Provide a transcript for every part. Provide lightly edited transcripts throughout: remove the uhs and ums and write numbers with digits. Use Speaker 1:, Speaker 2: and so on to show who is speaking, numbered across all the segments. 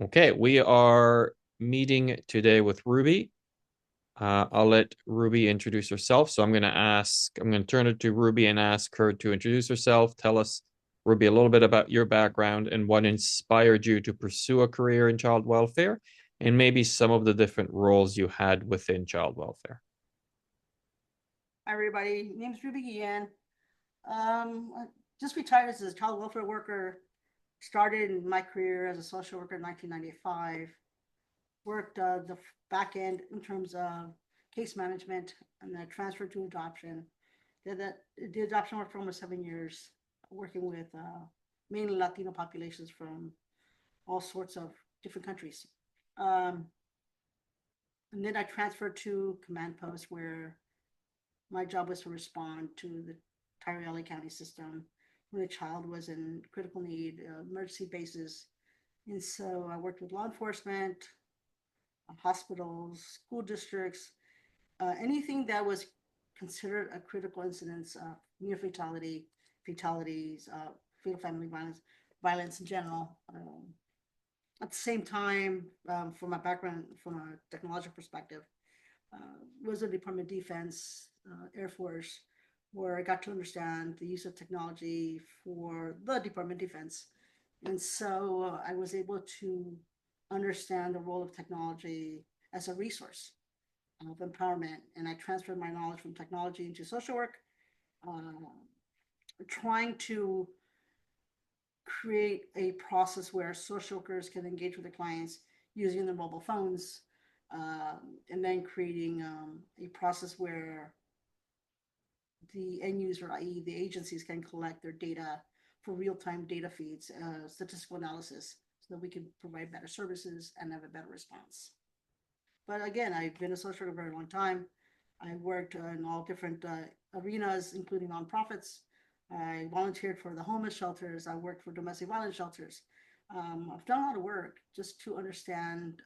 Speaker 1: Okay, we are meeting today with Ruby. I'll let Ruby introduce herself. So I'm going to turn it to Ruby and ask her to introduce herself. Tell us, Ruby, a little bit about your background and what inspired you to pursue a career in child welfare, and maybe some of the different roles you had within child welfare.
Speaker 2: Hi, everybody. My name is Ruby Guillen. I just retired as a child welfare worker. Started my career as a social worker in 1995. Worked the back end in terms of case management, and then transferred to adoption. Did adoption work for almost 7 years, working with mainly Latino populations from all sorts of different countries. Um, and then I transferred to command post where my job was to respond to the Tyree County system when a child was in critical need, emergency basis. And so I worked with law enforcement, hospitals, school districts, anything that was considered a critical incident, near fatality, fatalities, fatal family violence, violence in general. At the same time, from my background, from a technological perspective, was the Department of Defense, Air Force, where I got to understand the use of technology for the Department of Defense. And so I was able to understand the role of technology as a resource of empowerment. And I transferred my knowledge from technology into social work, uh, trying to create a process where social workers can engage with their clients using their mobile phones, and then creating a process where the end user, i.e., the agencies, can collect their data for real-time data feeds, statistical analysis, so that we can provide better services and have a better response. But again, I've been a social worker for a very long time. I worked in all different arenas, including nonprofits. I volunteered for the homeless shelters. I worked for domestic violence shelters. I've done a lot of work just to understand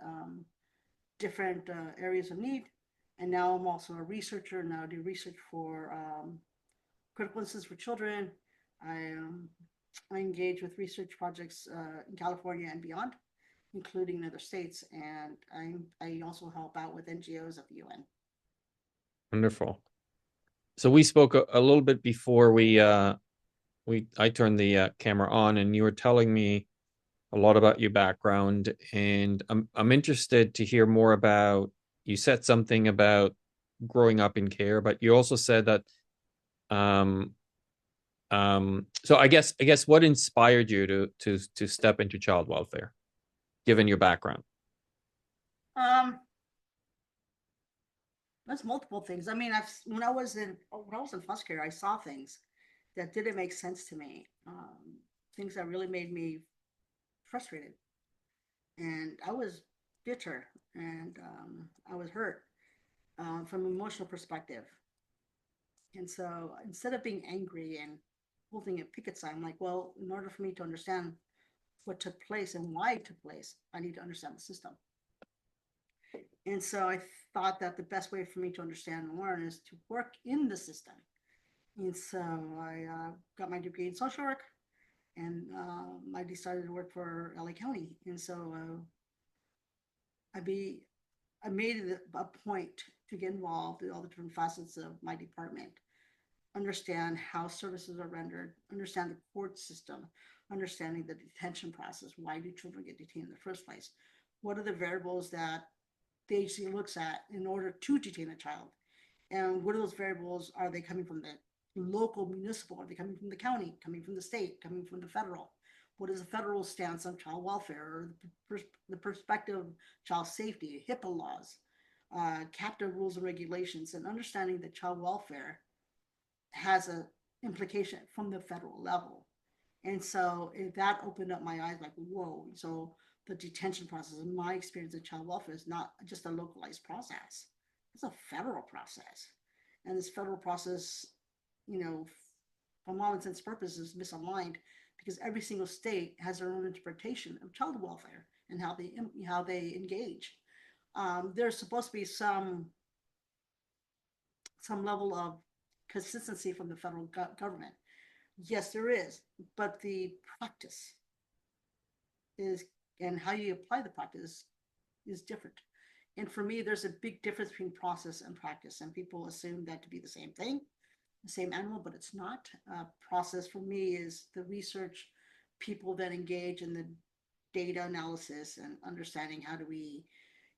Speaker 2: different areas of need. And now I'm also a researcher. Now I do research for critical incidents for children. I, um, I engage with research projects in California and beyond, including in other states. And I also help out with NGOs at the UN.
Speaker 1: Wonderful. So we spoke a little bit before we I turned the camera on, and you were telling me a lot about your background, and I'm interested to hear more about. You said something about growing up in care, but you also said that um so I guess what inspired you to step into child welfare, given your background?
Speaker 2: Um, there's multiple things. I mean, when I was in foster care, I saw things that didn't make sense to me. Things that really made me frustrated, and I was bitter, and I was hurt from an emotional perspective. And so instead of being angry and holding a picket sign, I'm like, well, in order for me to understand what took place and why it took place, I need to understand the system. And so I thought that the best way for me to understand and learn is to work in the system. And so I got my degree in social work, and I decided to work for LA County. And so I be I made it a point to get involved in all the different facets of my department, understand how services are rendered, understand the court system, understanding the detention process. Why do children get detained in the first place? What are the variables that the agency looks at in order to detain a child? And what are those variables? Are they coming from the local, municipal? Are they coming from the county, coming from the state, coming from the federal? What is the federal stance on child welfare, or the perspective of child safety, HIPAA laws, captive rules and regulations, and understanding that child welfare has a implication from the federal level. And so that opened up my eyes, like, whoa. So the detention process, in my experience of child welfare, is not just a localized process. It's a federal process. And this federal process, you know, from all intents and purposes, is misaligned because every single state has their own interpretation of child welfare and how they engage. There's supposed to be some level of consistency from the federal government. Yes, there is, but the practice is and how you apply the practice is different. And for me, there's a big difference between process and practice, and people assume that to be the same thing, the same animal, but it's not. Process for me is the research, people that engage in the data analysis and understanding how do we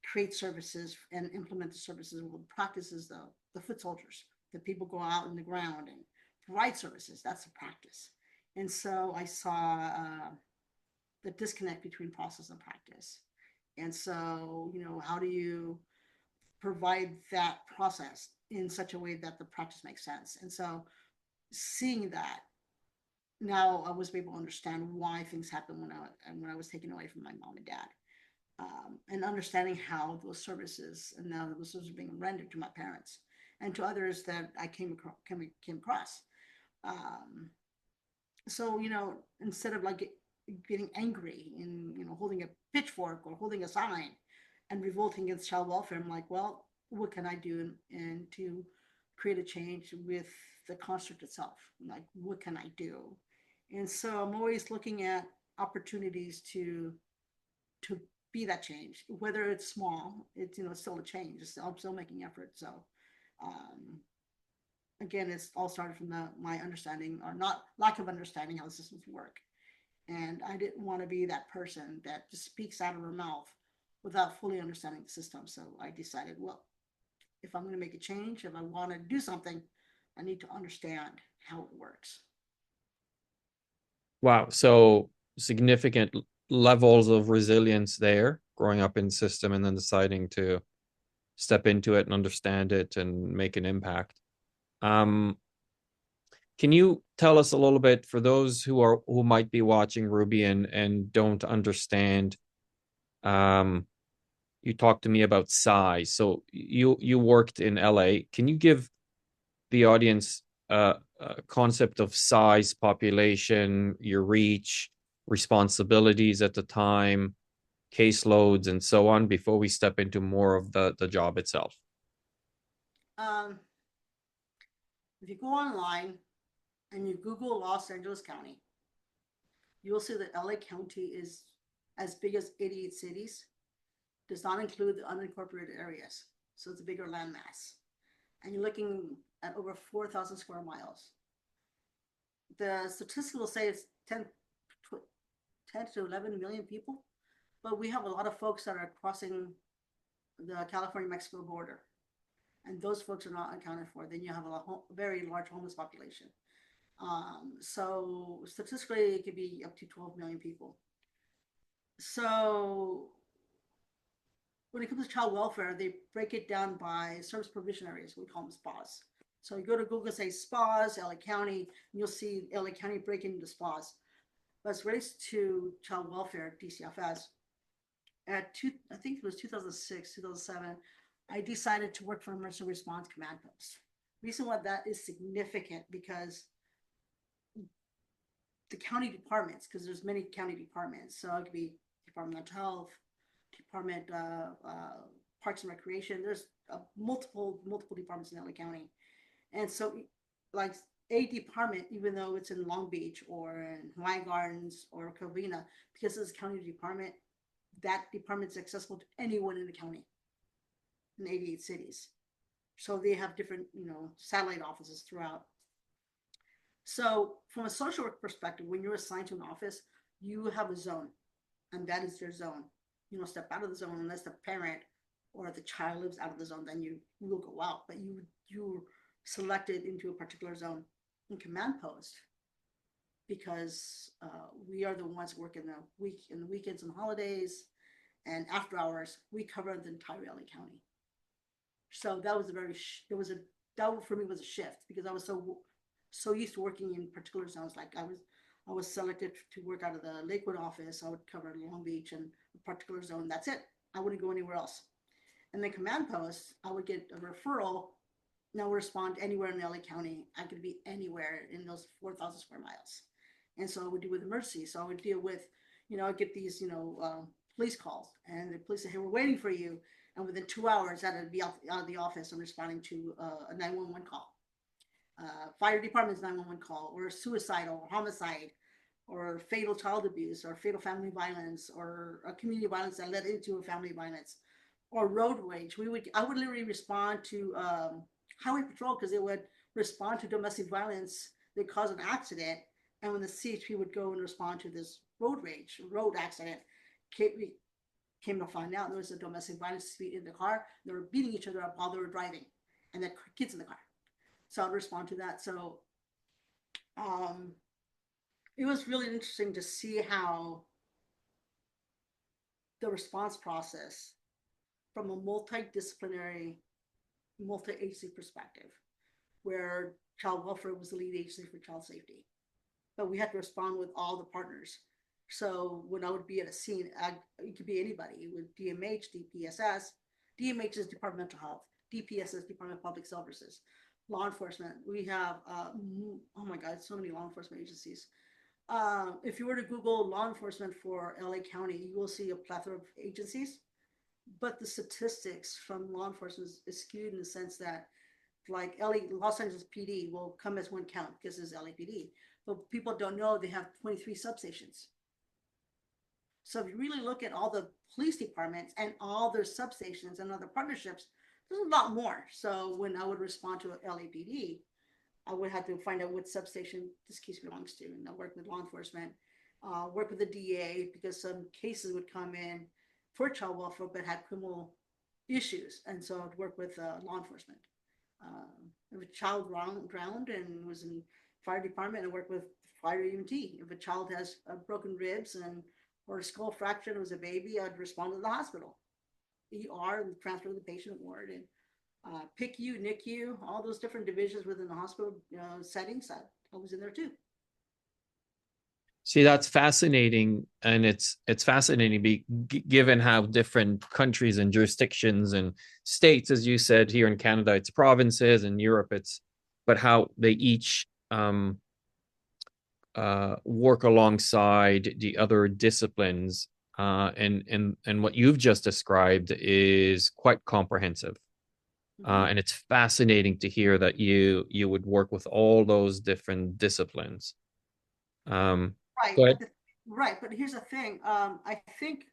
Speaker 2: create services and implement the services. Well, practice is the foot soldiers, the people go out in the ground and provide services. That's the practice. And so I saw the disconnect between process and practice. And so, how do you provide that process in such a way that the practice makes sense? And so, seeing that, now I was able to understand why things happened when I was taken away from my mom and dad, and understanding how those services and now those services are being rendered to my parents and to others that I came across. Um, so instead of like getting angry and holding a pitchfork or holding a sign and revolting against child welfare, I'm like, well, what can I do and to create a change with the construct itself? Like, what can I do? And so I'm always looking at opportunities to be that change, whether it's small. It's it's still a change. I'm still making effort. So um, again, it's all started from my understanding or not lack of understanding how the systems work. And I didn't want to be that person that just speaks out of her mouth without fully understanding the system. So I decided, well, if I'm going to make a change, if I want to do something, I need to understand how it works.
Speaker 1: Wow. So significant levels of resilience there, growing up in system and then deciding to step into it and understand it and make an impact. Um, can you tell us a little bit for those who might be watching Ruby and don't understand? Um, you talked to me about size. So you worked in LA. Can you give the audience a concept of size, population, your reach, responsibilities at the time, caseloads, and so on before we step into more of the job itself?
Speaker 2: Um, if you go online and you Google Los Angeles County, you will see that LA County is as big as 88 cities, does not include the unincorporated areas. So it's a bigger landmass. And you're looking at over 4,000 square miles. The statistics will say it's 10 to 11 million people, but we have a lot of folks that are crossing the California-Mexico border, and those folks are not accounted for. Then you have a very large homeless population. So statistically, it could be up to 12 million people. So when it comes to child welfare, they break it down by service provision areas. We call them SPAs. So you go to Google, say SPAs, LA County, and you'll see LA County breaking into SPAs. But as relates to child welfare, DCFS, I think it was 2006, 2007, I decided to work for Emergency Response Command Post. Reason why that is significant because the county departments, because there's many county departments, so it could be Department of Health, Department Parks and Recreation. There's multiple departments in LA County, and so like a department, even though it's in Long Beach or in Hawaiian Gardens or Covina, because it's a county department, that department is accessible to anyone in the county in 88 cities. So they have different, satellite offices throughout. So from a social work perspective, when you're assigned to an office, you have a zone, and that is your zone. You don't step out of the zone unless the parent or the child lives out of the zone. Then you will go out, but you're selected into a particular zone in command post because we are the ones working in the weekends and holidays and after hours. We cover the entire LA County. So that was a very it was a that for me was a shift because I was so used to working in particular zones. Like I was selected to work out of the Lakewood office. I would cover Long Beach and a particular zone. That's it. I wouldn't go anywhere else. And then command post, I would get a referral. Now respond anywhere in LA County. I could be anywhere in those 4,000 square miles. And so I would deal with emergencies. So I would deal with, I get these, police calls, and the police say, "Hey, we're waiting for you." And within 2 hours, I'd be out of the office and responding to a 911 call, fire department's 911 call, or suicide or homicide, or fatal child abuse, or fatal family violence, or a community violence that led into a family violence, or road rage. I would literally respond to highway patrol because they would respond to domestic violence that caused an accident, and when the CHP would go and respond to this road accident, we came to find out there was a domestic violence dispute in the car. They were beating each other up while they were driving, and the kids in the car. So I'd respond to that. So um, it was really interesting to see how the response process from a multidisciplinary, multi-agency perspective, where child welfare was the lead agency for child safety. But we had to respond with all the partners. So when I would be at a scene, it could be anybody with DMH, DPSS. DMH is Department of Health. DPS is Department of Public Services. Law enforcement. We have, oh my God, so many law enforcement agencies. If you were to Google law enforcement for LA County, you will see a plethora of agencies. But the statistics from law enforcement is skewed in the sense that, like Los Angeles PD will come as one count because it's LAPD, but people don't know they have 23 substations. So if you really look at all the police departments and all their substations and other partnerships, there's a lot more. So when I would respond to LAPD, I would have to find out what substation this case belongs to, and I work with law enforcement, work with the DA because some cases would come in for child welfare but had criminal issues, and so I'd work with law enforcement. If a child drowned and was in fire department, I work with fire EMT. If a child has broken ribs and or a skull fracture and was a baby, I'd respond to the hospital, ER, and transfer to the patient ward, and PICU, NICU, all those different divisions within the hospital settings. I was in there too.
Speaker 1: See, that's fascinating, and it's fascinating given how different countries and jurisdictions and states, as you said, here in Canada, it's provinces, and Europe, it's but how they each work alongside the other disciplines. And what you've just described is quite comprehensive.
Speaker 2: Mm-hmm.
Speaker 1: And it's fascinating to hear that you would work with all those different disciplines. Um,
Speaker 2: Right,
Speaker 1: Go ahead.
Speaker 2: but here's the thing. I think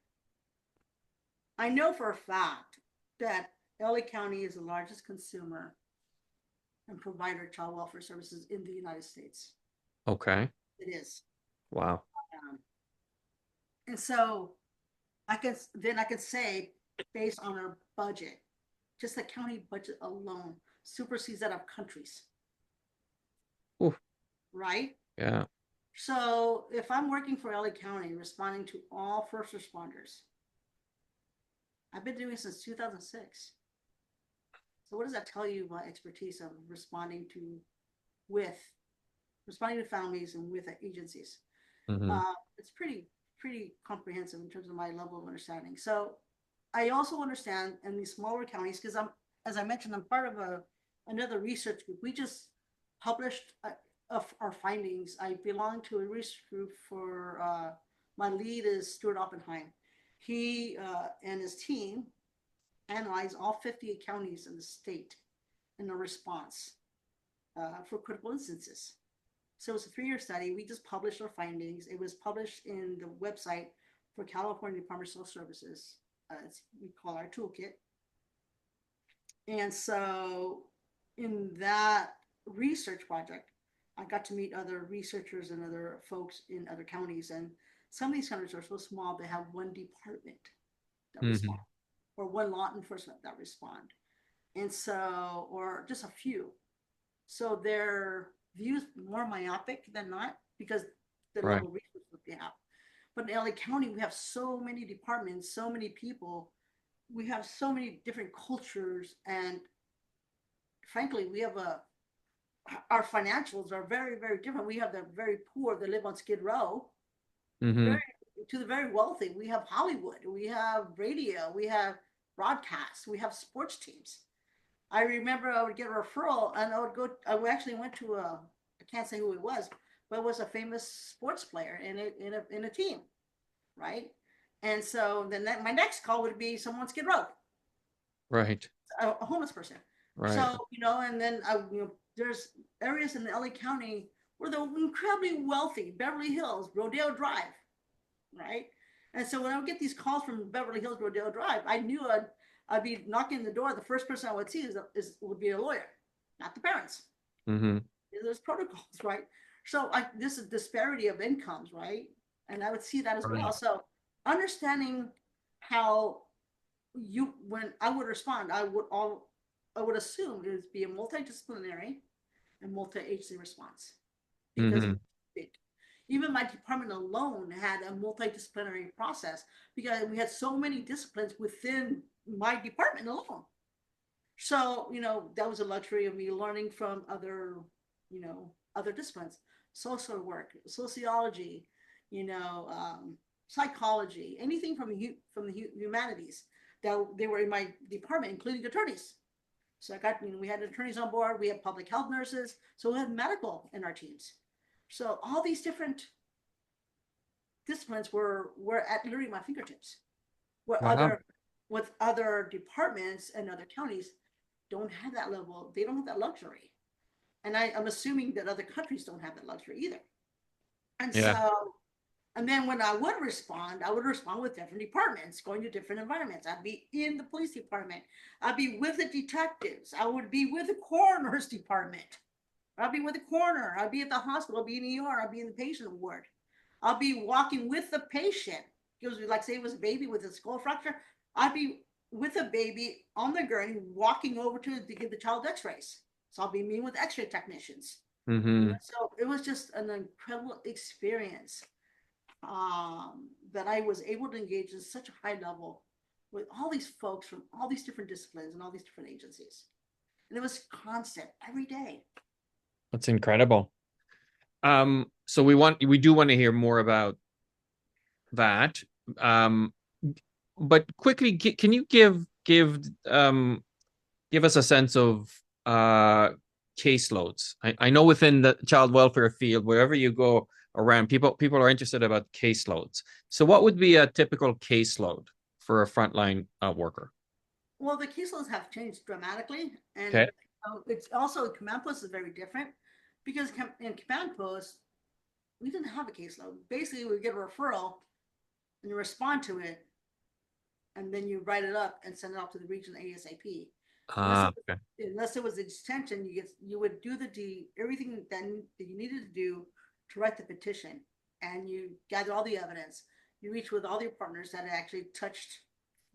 Speaker 2: I know for a fact that LA County is the largest consumer and provider of child welfare services in the United States.
Speaker 1: Okay.
Speaker 2: It is.
Speaker 1: Wow.
Speaker 2: Um, and so I could say, based on our budget, just the county budget alone supersedes that of countries,
Speaker 1: Ooh,
Speaker 2: right?
Speaker 1: yeah.
Speaker 2: So if I'm working for LA County, responding to all first responders, I've been doing it since 2006. So what does that tell you about expertise of with responding to families and with agencies?
Speaker 1: Hmm.
Speaker 2: It's pretty comprehensive in terms of my level of understanding. So I also understand in these smaller counties because as I mentioned, I'm part of another research group. We just published of our findings. I belong to a research group for my lead is Stuart Oppenheim. He and his team analyzed all 58 counties in the state in a response for critical instances. So it's a 3-year study. We just published our findings. It was published in the website for California Department of Social Services. We call our toolkit. And so in that research project, I got to meet other researchers and other folks in other counties. And some of these counties are so small, they have one department that respond,
Speaker 1: Hmm.
Speaker 2: or one law enforcement that respond. And so, or just a few. So their views more myopic than not because the
Speaker 1: Right.
Speaker 2: level of resources that they have. But in LA County, we have so many departments, so many people, we have so many different cultures, and frankly, we have our financials are very, very different. We have the very poor that live on Skid Row,
Speaker 1: Hmm.
Speaker 2: very to the very wealthy. We have Hollywood, we have radio, we have broadcasts, we have sports teams. I remember I would get a referral and I would go, I actually went to I can't say who it was, but it was a famous sports player in a team, right? And so then my next call would be someone Skid Row,
Speaker 1: Right.
Speaker 2: a homeless person.
Speaker 1: Right.
Speaker 2: So, and then there's areas in LA County were the incredibly wealthy Beverly Hills, Rodeo Drive, right? And so when I would get these calls from Beverly Hills, Rodeo Drive, I knew I'd be knocking the door. The first person I would see would be a lawyer, not the parents.
Speaker 1: Mm-hmm.
Speaker 2: There's protocols, right? So this is disparity of incomes, right? And I would see that as well.
Speaker 1: Right.
Speaker 2: So understanding how when I would respond, I would assume it would be a multidisciplinary and multi-agency response because
Speaker 1: Mm-hmm.
Speaker 2: even my department alone had a multidisciplinary process because we had so many disciplines within my department alone. So, that was a luxury of me learning from other disciplines, social work, sociology, psychology, anything from the humanities that they were in my department, including attorneys. So we had attorneys on board, we had public health nurses, so we had medical in our teams. So all these different disciplines were at literally my fingertips. Where
Speaker 1: Wow.
Speaker 2: other departments and other counties don't have that level, they don't have that luxury. And I'm assuming that other countries don't have that luxury either. And
Speaker 1: Yeah.
Speaker 2: so, and then when I would respond with different departments, going to different environments. I'd be in the police department. I'd be with the detectives. I would be with the coroner's department. I'd be with the coroner. I'd be at the hospital. I'd be in the ER. I'd be in the patient ward. I'll be walking with the patient. Because, like, say it was a baby with a skull fracture, I'd be with a baby on the gurney walking over to give the child x-rays. So I'll be meeting with x-ray technicians.
Speaker 1: Mm-hmm.
Speaker 2: So it was just an incredible experience that I was able to engage in such a high level with all these folks from all these different disciplines and all these different agencies. And it was constant every day.
Speaker 1: That's incredible. So we do want to hear more about that. Um, but quickly, can you give us a sense of uh caseloads? I know within the child welfare field, wherever you go around, people are interested about caseloads. So what would be a typical caseload for a frontline worker?
Speaker 2: Well, the caseloads have changed dramatically, and
Speaker 1: Okay.
Speaker 2: it's also command post is very different because in command post we didn't have a caseload. Basically, we get a referral and you respond to it, and then you write it up and send it off to the region ASAP. Unless it,
Speaker 1: Okay.
Speaker 2: unless it was a detention, you would do everything that you needed to do to write the petition, and you gather all the evidence. You reach with all your partners that actually touched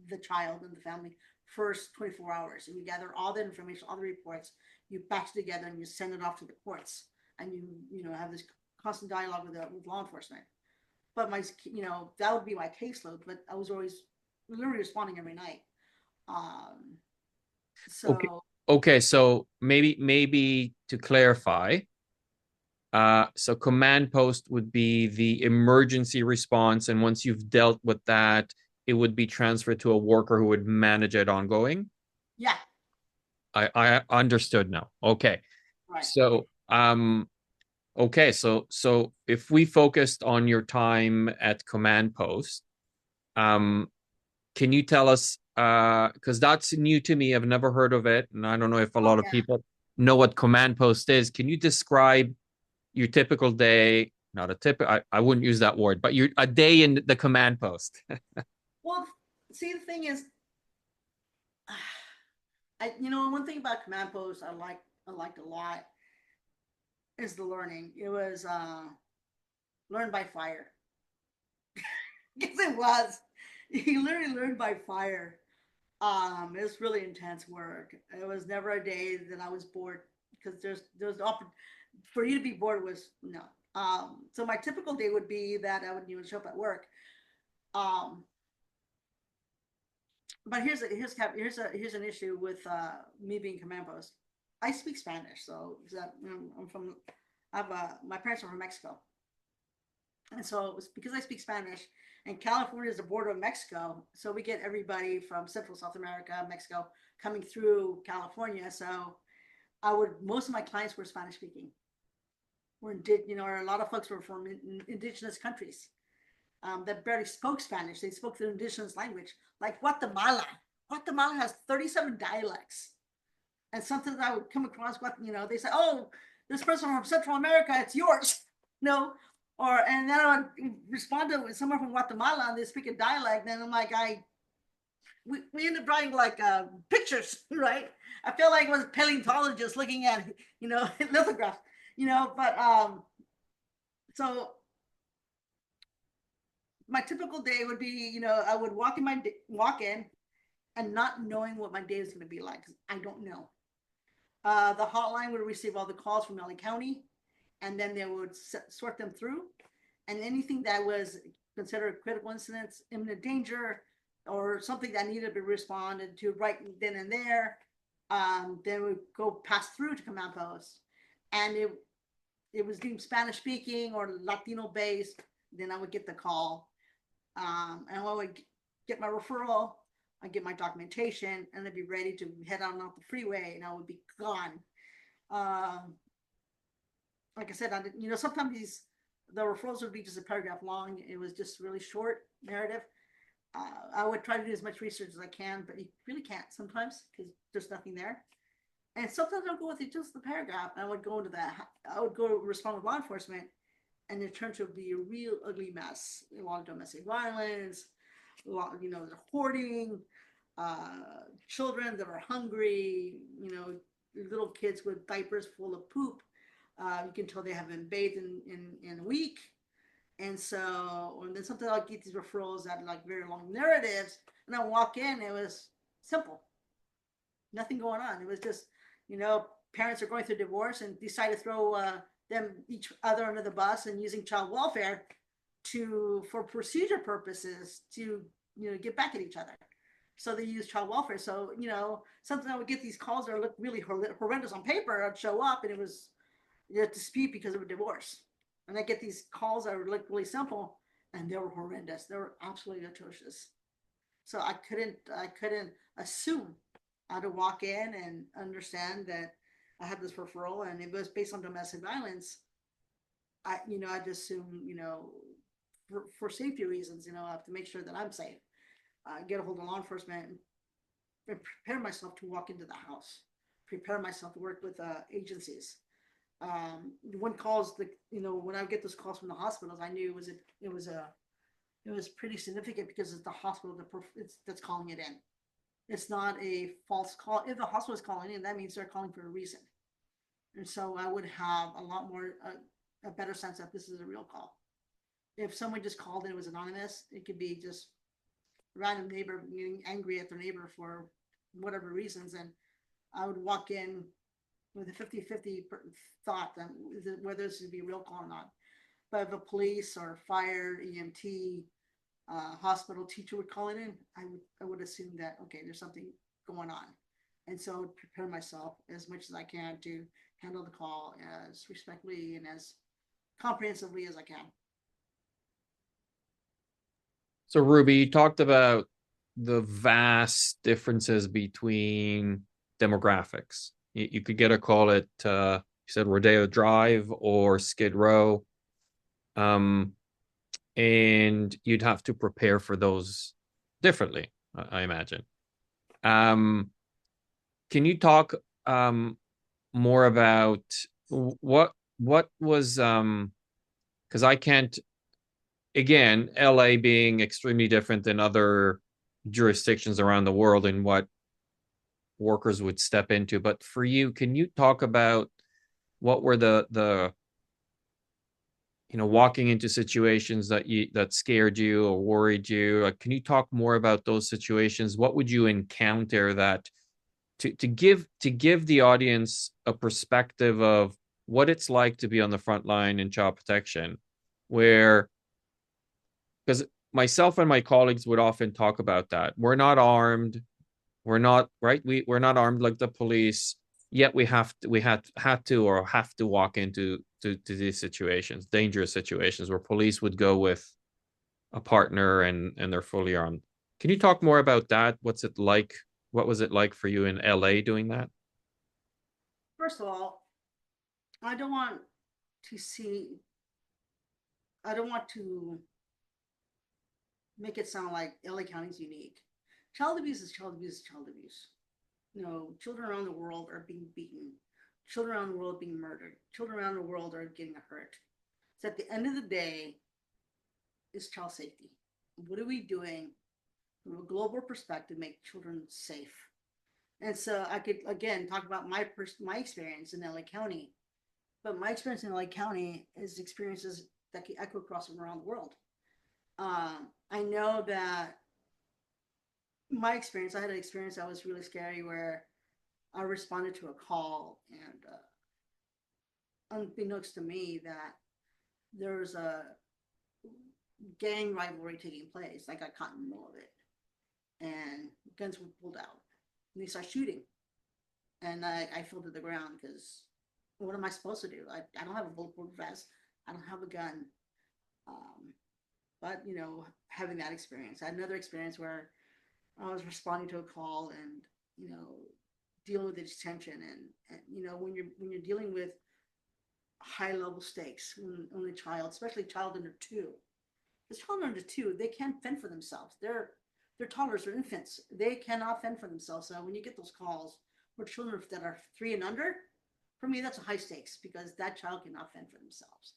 Speaker 2: the child and the family first 24 hours, and you gather all the information, all the reports. You batch it together and you send it off to the courts, and you have this constant dialogue with law enforcement. But that would be my caseload. But I was always literally responding every night. Um,
Speaker 1: Okay.
Speaker 2: so
Speaker 1: Okay, so maybe to clarify, so command post would be the emergency response, and once you've dealt with that, it would be transferred to a worker who would manage it ongoing.
Speaker 2: yeah,
Speaker 1: I understood now. Okay.
Speaker 2: right.
Speaker 1: So okay, so if we focused on your time at command post, um can you tell us because that's new to me, I've never heard of it, and I don't know if a
Speaker 2: Oh
Speaker 1: lot of
Speaker 2: yeah.
Speaker 1: people know what command post is. Can you describe your typical day? Not a tip, I wouldn't use that word, but a day in the command post.
Speaker 2: Well, see, the thing is, one thing about command post I liked a lot is the learning. It was learned by fire. Yes, it was. You literally learned by fire. It was really intense work. It was never a day that I was bored because there's for you to be bored was no. So my typical day would be that I would show up at work. Um, but here's an issue with me being command post. I speak Spanish, so I'm from. My parents are from Mexico, and so it was because I speak Spanish. And California is the border of Mexico, so we get everybody from Central South America, Mexico, coming through California. So most of my clients were Spanish speaking. Or a lot of folks were from indigenous countries that barely spoke Spanish. They spoke their indigenous language, like Guatemala. Guatemala has 37 dialects. And sometimes I would come across, they say, oh, this person from Central America, it's yours. No, or and then I would respond to someone from Guatemala and they speak a dialect. Then I'm like, we end up drawing like pictures, right? I feel like I was a paleontologist looking at lithographs, but so my typical day would be, I would walk in and not knowing what my day is going to be like. 'Cause I don't know. The hotline would receive all the calls from LA County, and then they would sort them through. And anything that was considered critical incidents, imminent danger, or something that needed to be responded to right then and there, then would go pass through to command post. And it was deemed Spanish speaking or Latino based, then I would get the call. And I would get my referral, I'd get my documentation, and I'd be ready to head on off the freeway, and I would be gone. Um, like I said, sometimes the referrals would be just a paragraph long. It was just really short narrative. I would try to do as much research as I can, but you really can't sometimes because there's nothing there. And sometimes I'll go with just the paragraph. And I would go into that. I would go respond with law enforcement, and it turned to be a real ugly mess. A lot of domestic violence, a lot, they're hoarding, children that are hungry, little kids with diapers full of poop. You can tell they haven't bathed in a week. And so, and then sometimes I'll get these referrals that like very long narratives, and I walk in, it was simple, nothing going on. It was just, parents are going through divorce and decide to throw them each other under the bus and using child welfare for procedure purposes to, get back at each other. So they use child welfare. So, sometimes I would get these calls that look really horrendous on paper. I'd show up and it was a dispute because of a divorce. And I get these calls that were like really simple, and they were horrendous. They were absolutely atrocious. So I couldn't assume. I had to walk in and understand that I had this referral, and it was based on domestic violence. I just assume, for safety reasons, I have to make sure that I'm safe. Get a hold of law enforcement and prepare myself to walk into the house. Prepare myself to work with agencies. When calls when I get those calls from the hospitals, I knew it was pretty significant because it's the hospital that's calling it in. It's not a false call. If the hospital is calling in, that means they're calling for a reason. And so I would have a lot more a better sense that this is a real call. If someone just called and it was anonymous, it could be just random neighbor getting angry at their neighbor for whatever reasons, and I would walk in with a 50-50 thought that whether this would be a real call or not. But if a police or fire, EMT, hospital teacher would call it in, I would assume that okay, there's something going on, and so I would prepare myself as much as I can to handle the call as respectfully and as comprehensively as I can.
Speaker 1: So Ruby, you talked about the vast differences between demographics. You could get a call at you said Rodeo Drive or Skid Row, and you'd have to prepare for those differently, I imagine. Um, can you talk more about what was because I can't, again, LA being extremely different than other jurisdictions around the world and what workers would step into. But for you, can you talk about what were the walking into situations that scared you or worried you? Like, can you talk more about those situations? What would you encounter that to give the audience a perspective of what it's like to be on the front line in child protection, where because myself and my colleagues would often talk about that. We're not armed. We're not right. We're not armed like the police. Yet we had to or have to walk into to these situations, dangerous situations where police would go with a partner and they're fully armed. Can you talk more about that? What's it like? What was it like for you in LA doing that?
Speaker 2: First of all, I don't want to see. I don't want to make it sound like LA County is unique. Child abuse is child abuse is child abuse. Children around the world are being beaten. children around the world being murdered, children around the world are getting hurt. So at the end of the day, is child safety. What are we doing from a global perspective to make children safe? And so I could again talk about my experience in LA County, but my experience in LA County is experiences that can echo across from around the world. I know that my experience, I had an experience that was really scary where I responded to a call and unbeknownst to me that there was a gang rivalry taking place. I got caught in the middle of it and guns were pulled out and they started shooting. And I fell to the ground because what am I supposed to do? I don't have a bulletproof vest. I don't have a gun. Um, but, you know, having that experience, I had another experience where I was responding to a call and, you know, dealing with the detention and you know, when you're dealing with high level stakes, when a child, especially child under two, this child under two, they can't fend for themselves. They're toddlers, they're infants. They cannot fend for themselves. So when you get those calls for children that are 3 and under, for me that's a high stakes because that child cannot fend for themselves.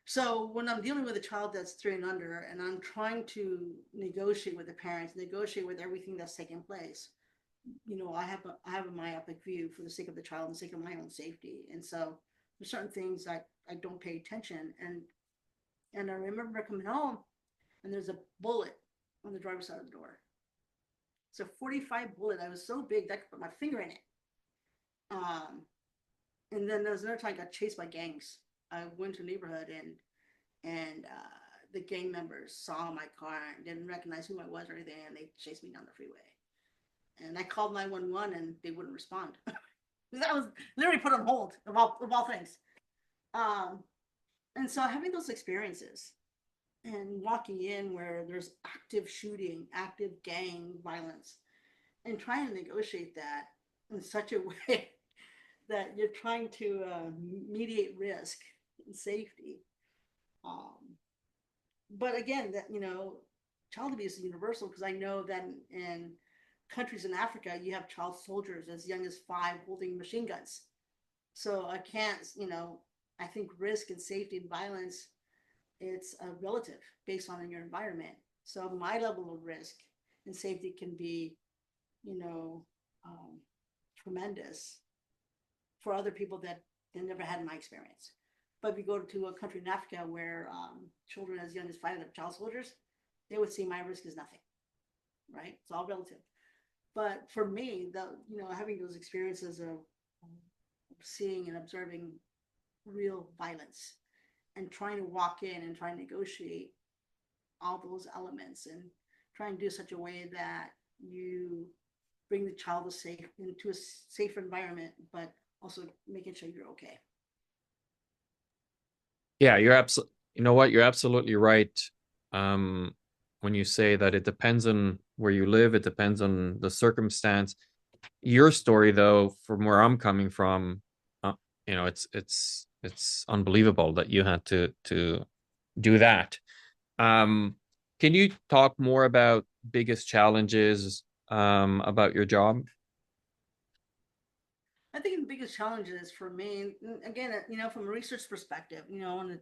Speaker 2: So when I'm dealing with a child that's 3 and under, and I'm trying to negotiate with the parents, negotiate with everything that's taking place, you know, I have a myopic view for the sake of the child and the sake of my own safety. And so there's certain things I don't pay attention. And I remember coming home and there's a bullet on the driver's side of the door. It's a 45 bullet. I was so big that I could put my finger in it. Um, and then there was another time I got chased by gangs. I went to a neighborhood and the gang members saw my car and didn't recognize who I was or anything, and they chased me down the freeway. And I called 911 and they wouldn't respond. That was literally put on hold of all things. Um, and so having those experiences and walking in where there's active shooting, active gang violence, and trying to negotiate that in such a way that you're trying to mediate risk and safety. Um, but again, that, you know, child abuse is universal because I know that in countries in Africa, you have child soldiers as young as 5 holding machine guns. So I can't, you know, I think risk and safety and violence, it's a relative based on your environment. So my level of risk and safety can be, you know, tremendous for other people that they never had my experience. But if you go to a country in Africa where children as young as 5 are child soldiers, they would see my risk as nothing, right? It's all relative. But for me, the, you know, having those experiences of seeing and observing real violence and trying to walk in and try and negotiate all those elements and try and do such a way that you bring the child into a safe environment, but also making sure you're okay.
Speaker 1: Yeah, you're absolutely, you know what, you're absolutely right. Um, when you say that it depends on where you live, it depends on the circumstance. Your story, though, from where I'm coming from, uh, you know, it's unbelievable that you had to do that. Um, can you talk more about biggest challenges about your job?
Speaker 2: I think the biggest challenge is for me, again, you know, from a research perspective, you know,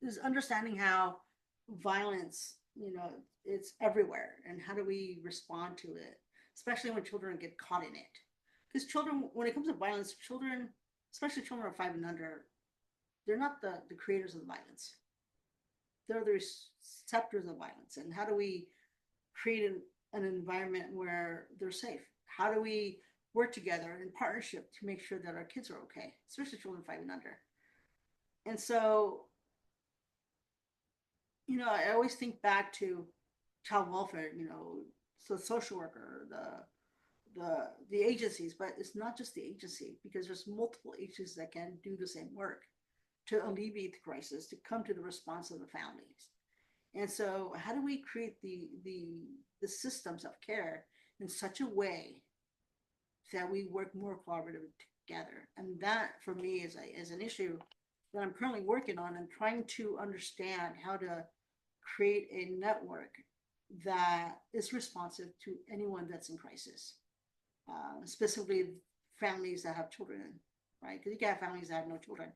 Speaker 2: is understanding how violence, you know, it's everywhere and how do we respond to it, especially when children get caught in it. Because children, when it comes to violence, children, especially children of 5 and under, they're not the creators of the violence. They're the receptors of violence. And how do we create an environment where they're safe? How do we work together in partnership to make sure that our kids are okay, especially children 5 and under? And so, you know, I always think back to child welfare, you know, so the social worker, the agencies, but it's not just the agency because there's multiple agencies that can do the same work to alleviate the crisis, to come to the response of the families. And so how do we create the systems of care in such a way that we work more collaboratively together? And that for me is an issue that I'm currently working on and trying to understand how to create a network that is responsive to anyone that's in crisis, specifically families that have children. right? Because you can have families that have no children.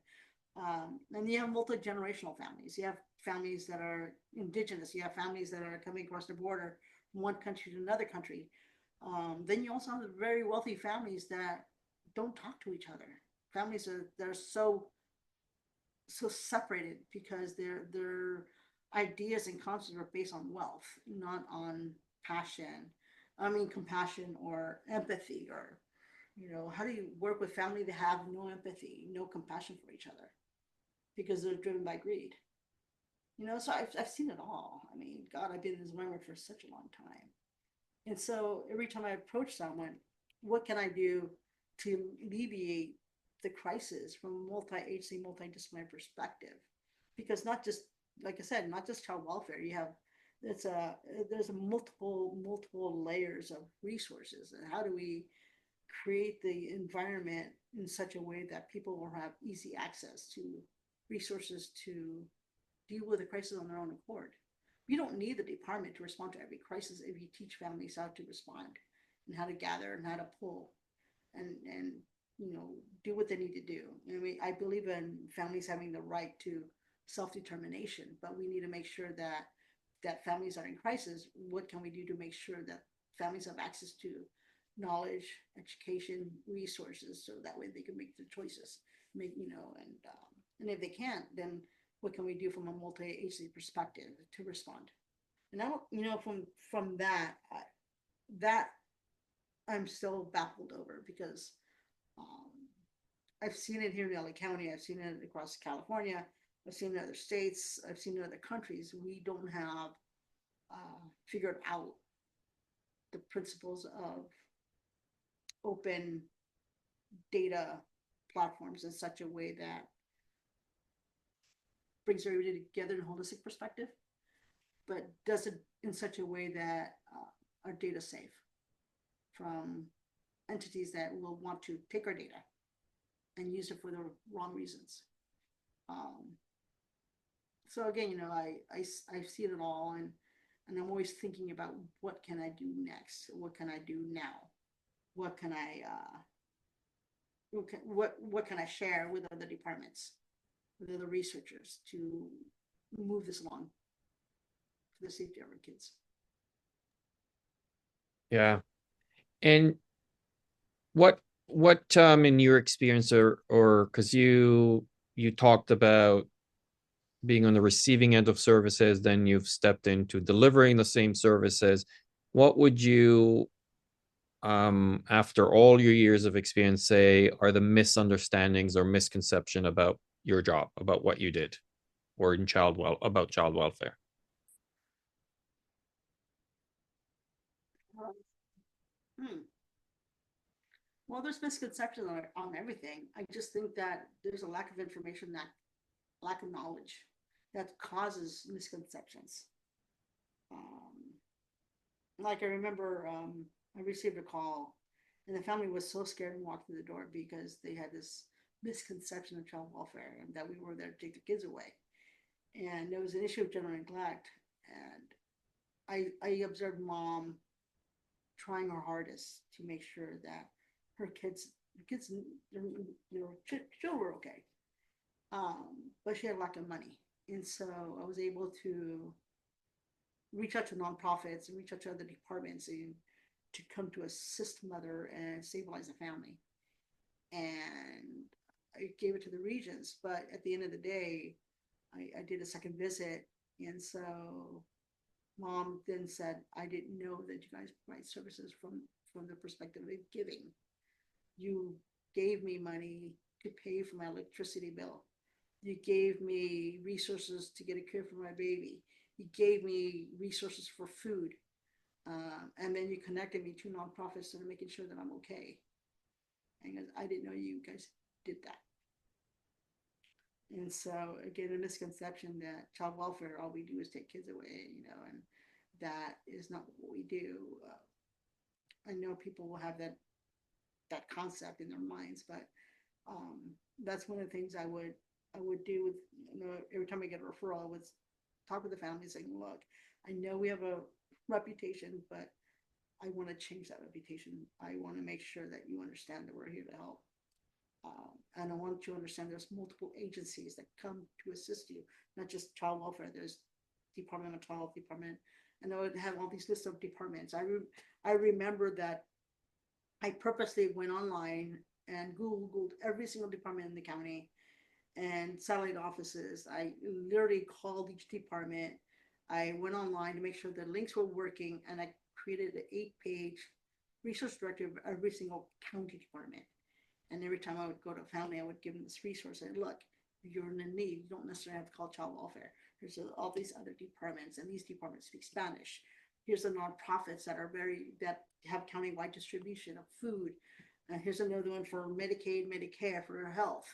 Speaker 2: And you have multi-generational families. You have families that are indigenous. You have families that are coming across the border from one country to another country. Then you also have the very wealthy families that don't talk to each other. Families are they're so separated because their ideas and concepts are based on wealth, not on passion. I mean, compassion or empathy, or how do you work with family that have no empathy, no compassion for each other because they're driven by greed? So I've seen it all. I mean, God, I've been in this environment for such a long time. And so every time I approach someone, what can I do to alleviate the crisis from a multi-agency, multidisciplinary perspective? Because not just, like I said, not just child welfare. You have it's a there's a multiple layers of resources, and how do we create the environment in such a way that people will have easy access to resources to deal with a crisis on their own accord. You don't need the department to respond to every crisis if you teach families how to respond and how to gather and how to pull and do what they need to do. I mean, I believe in families having the right to self-determination, but we need to make sure that families are in crisis. What can we do to make sure that families have access to knowledge, education, resources, so that way they can make their choices. And if they can't, then what can we do from a multi-agency perspective to respond? And I don't, from that I'm still baffled over because um, I've seen it here in LA County, I've seen it across California, I've seen it in other states, I've seen it in other countries. We don't have figured out the principles of open data platforms in such a way that brings everybody together in a holistic perspective, but does it in such a way that our data is safe from entities that will want to take our data and use it for the wrong reasons. Um, so again, I see it all, and I'm always thinking about what can I do next? What can I do now? What can I what can I share with other departments, with other researchers to move this along for the safety of our kids?
Speaker 1: Yeah. And what in your experience, or because you talked about being on the receiving end of services, then you've stepped into delivering the same services. What would you, after all your years of experience, say are the misunderstandings or misconception about your job, about what you did, or in about child welfare?
Speaker 2: Hmm. Well, there's misconceptions on everything. I just think that there's a lack of information, that lack of knowledge that causes misconceptions. Um, like I remember, I received a call, and the family was so scared and walked through the door because they had this misconception of child welfare and that we were there to take the kids away. And there was an issue of general neglect, and I observed mom trying her hardest to make sure that her kids, children were okay. But she had a lack of money, and so I was able to reach out to nonprofits and reach out to other departments and to come to assist mother and stabilize the family. And I gave it to the regions, but at the end of the day, I did a second visit, and so mom then said, I didn't know that you guys provide services from the perspective of giving. You gave me money to pay for my electricity bill. You gave me resources to get a care for my baby. You gave me resources for food. And then you connected me to nonprofits that are making sure that I'm okay. And I didn't know you guys did that. And so again, a misconception that child welfare, all we do is take kids away, and that is not what we do. I know people will have that concept in their minds, but um, that's one of the things I would do with, every time I get a referral, I would talk with the family saying, look, I know we have a reputation, but I want to change that reputation. I want to make sure that you understand that we're here to help. And I want you to understand there's multiple agencies that come to assist you, not just child welfare. There's Department of Health, Department, and I would have all these lists of departments. I remember that I purposely went online and Googled every single department in the county and satellite offices. I literally called each department. I went online to make sure the links were working, and I created an 8-page resource directory of every single county department. And every time I would go to a family, I would give them this resource. And look, if you're in need, you don't necessarily have to call child welfare. There's all these other departments, and these departments speak Spanish. Here's the nonprofits that have countywide distribution of food. And here's another one for Medicaid, Medicare for health.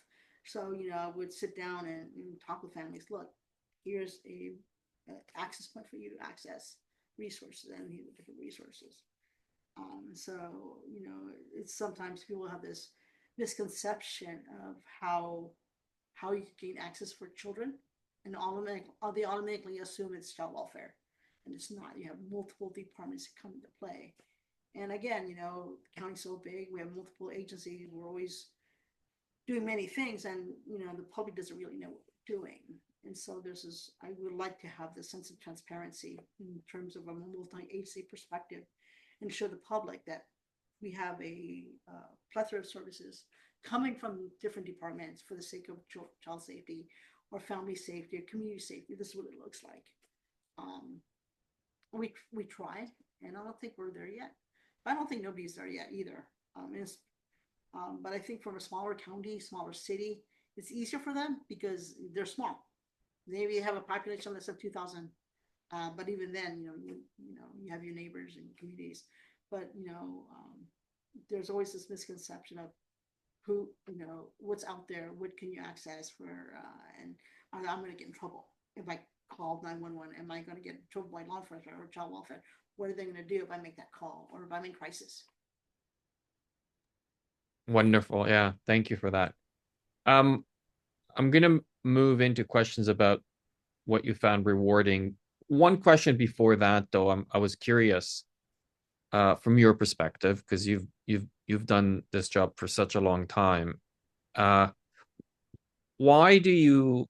Speaker 2: So, I would sit down and talk with families. Look, here's a access point for you to access resources, and these are different resources. So, it's sometimes people have this misconception of how you gain access for children, and they automatically assume it's child welfare, and it's not. You have multiple departments that come into play. And again, the county's so big, we have multiple agencies. We're always doing many things, and the public doesn't really know what we're doing. And so there's this. I would like to have this sense of transparency in terms of a multi-agency perspective, and show the public that we have a plethora of services coming from different departments for the sake of child safety or family safety or community safety. This is what it looks like. Um, we tried, and I don't think we're there yet. I don't think nobody's there yet either. But I think from a smaller county, smaller city, it's easier for them because they're small. Maybe you have a population less than 2,000, but even then, you have your neighbors and communities. But there's always this misconception of who, what's out there, what can you access for, and I'm going to get in trouble if I call 911. Am I going to get in trouble by law enforcement or child welfare? What are they going to do if I make that call or if I'm in crisis?
Speaker 1: Wonderful. Yeah. Thank you for that. Um, I'm gonna move into questions about what you found rewarding. One question before that, though, I was curious, from your perspective, because you've done this job for such a long time. Uh, why do you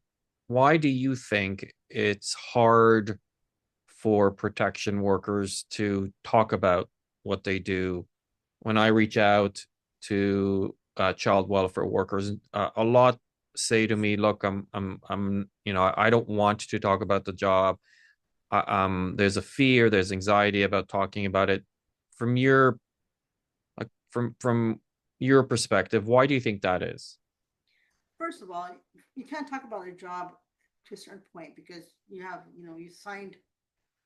Speaker 1: why do you think it's hard for protection workers to talk about what they do? When I reach out to child welfare workers, a lot say to me, "Look, I don't want to talk about the job. There's a fear, there's anxiety about talking about it." From your from your perspective, why do you think that is?
Speaker 2: First of all, you can't talk about a job to a certain point because you signed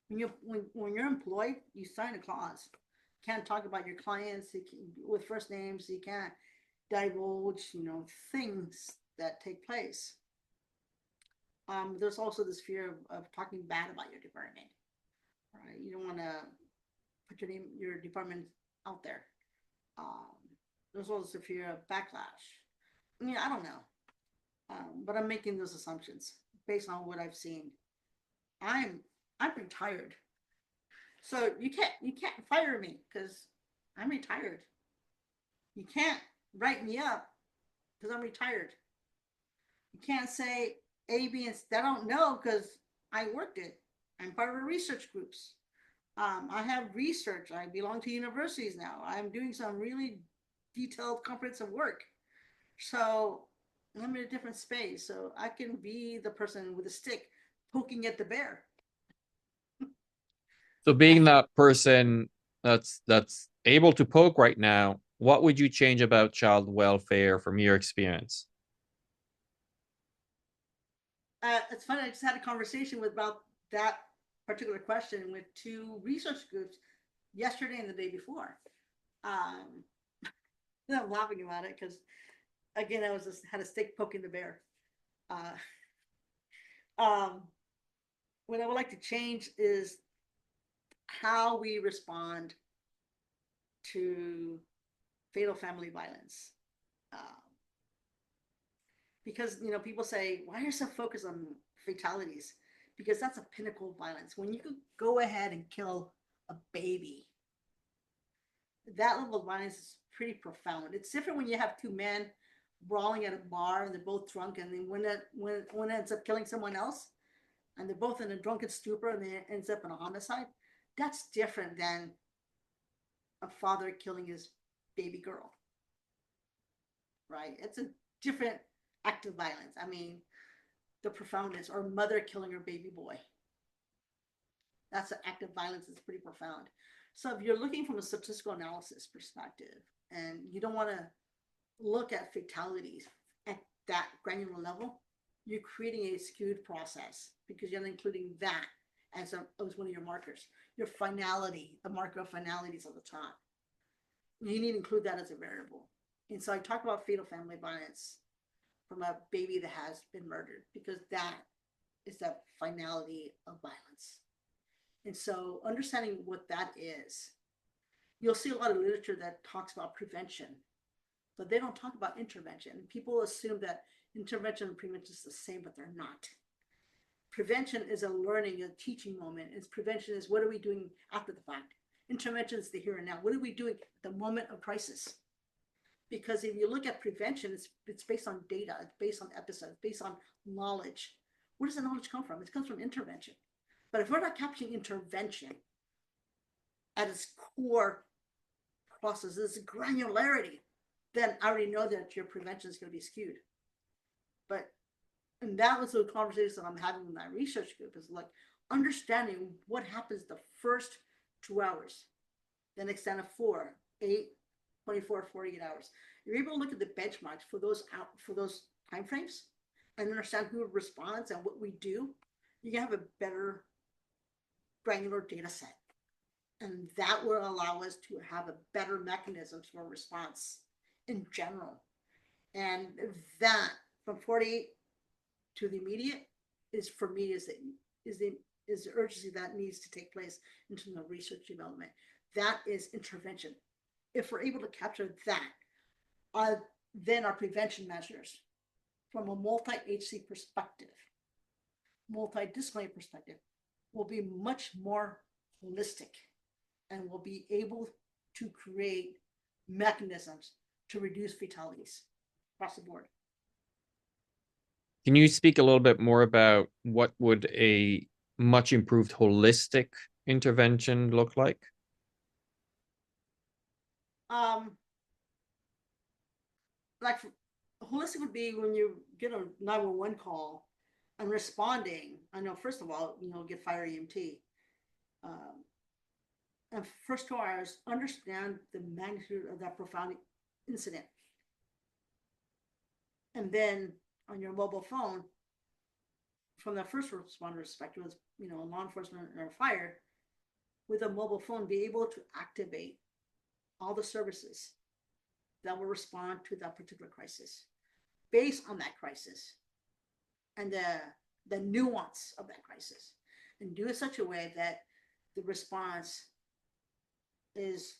Speaker 2: when you're employed, you sign a clause. You can't talk about your clients with first names. You can't divulge, things that take place. There's also this fear of talking bad about your department. Right? You don't want to put your department out there. Um, there's also the fear of backlash. I mean, I don't know, but I'm making those assumptions based on what I've seen. I'm I'm retired, so you can't fire me because I'm retired. You can't write me up because I'm retired. You can't say A, B, and I don't know because I worked it. I'm part of the research groups. I have research. I belong to universities now. I'm doing some really detailed, comprehensive work. So I'm in a different space. So I can be the person with a stick poking at the bear.
Speaker 1: So being that person that's able to poke right now, what would you change about child welfare from your experience?
Speaker 2: It's funny. I just had a conversation about that particular question with two research groups yesterday and the day before. Um, I'm laughing about it because again, I was just had a stick poking the bear. Uh, um, what I would like to change is how we respond to fatal family violence. Um, because people say, why are you so focused on fatalities? Because that's a pinnacle of violence. When you could go ahead and kill a baby, that level of violence is pretty profound. It's different when you have two men brawling at a bar and they're both drunk, and then when one ends up killing someone else, and they're both in a drunken stupor, and they ends up in a homicide, that's different than a father killing his baby girl, right? It's a different act of violence. I mean, the profoundness, or mother killing her baby boy. That's an act of violence that's pretty profound. So if you're looking from a statistical analysis perspective and you don't want to look at fatalities at that granular level, you're creating a skewed process because you're not including that as one of your markers. Your finality, a marker of finality is at the top. You need to include that as a variable. And so I talk about fatal family violence from a baby that has been murdered because that is that finality of violence. And so understanding what that is, you'll see a lot of literature that talks about prevention, but they don't talk about intervention. People assume that intervention and prevention is the same, but they're not. Prevention is a learning, a teaching moment. It's prevention is what are we doing after the fact? Intervention is the here and now. What are we doing at the moment of crisis? Because if you look at prevention, it's based on data, it's based on episodes, based on knowledge. Where does the knowledge come from? It comes from intervention. But if we're not capturing intervention at its core process, its granularity, then I already know that your prevention is going to be skewed. But and that was the conversation I'm having with my research group is like understanding what happens the first 2 hours, then extend of 4, 8, 24, 48 hours. You're able to look at the benchmarks for those timeframes and understand who responds and what we do. You can have a better granular data set. And that will allow us to have a better mechanisms for response in general. And that from 48 to the immediate is for me is the urgency that needs to take place in terms of research development. That is intervention. If we're able to capture that, then our prevention measures from a multi-HC perspective, multidisciplinary perspective, will be much more holistic and will be able to create mechanisms to reduce fatalities across the board.
Speaker 1: Can you speak a little bit more about what would a much improved holistic intervention look like?
Speaker 2: Like holistic would be when you get a 911 call and responding. I know, first of all, get fire EMT. Um, and first 2 hours, understand the magnitude of that profound incident. And then on your mobile phone, from the first responder perspective, as law enforcement or fire, with a mobile phone, be able to activate all the services that will respond to that particular crisis based on that crisis and the nuance of that crisis, and do it in such a way that the response is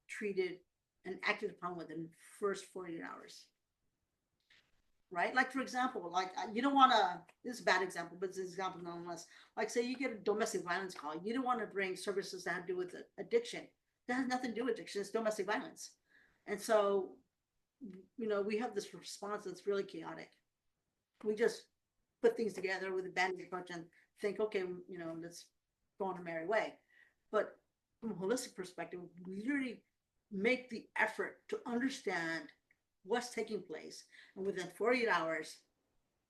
Speaker 2: treated and acted upon within the first 48 hours. Right? Like, for example, like you don't want to, this is a bad example, but it's an example nonetheless. Like, say you get a domestic violence call, you don't want to bring services that have to do with addiction. That has nothing to do with addiction, it's domestic violence. And so, we have this response that's really chaotic. We just put things together with a bandage approach and think, okay, let's go on a merry way. But from a holistic perspective, we really make the effort to understand what's taking place, and within 48 hours,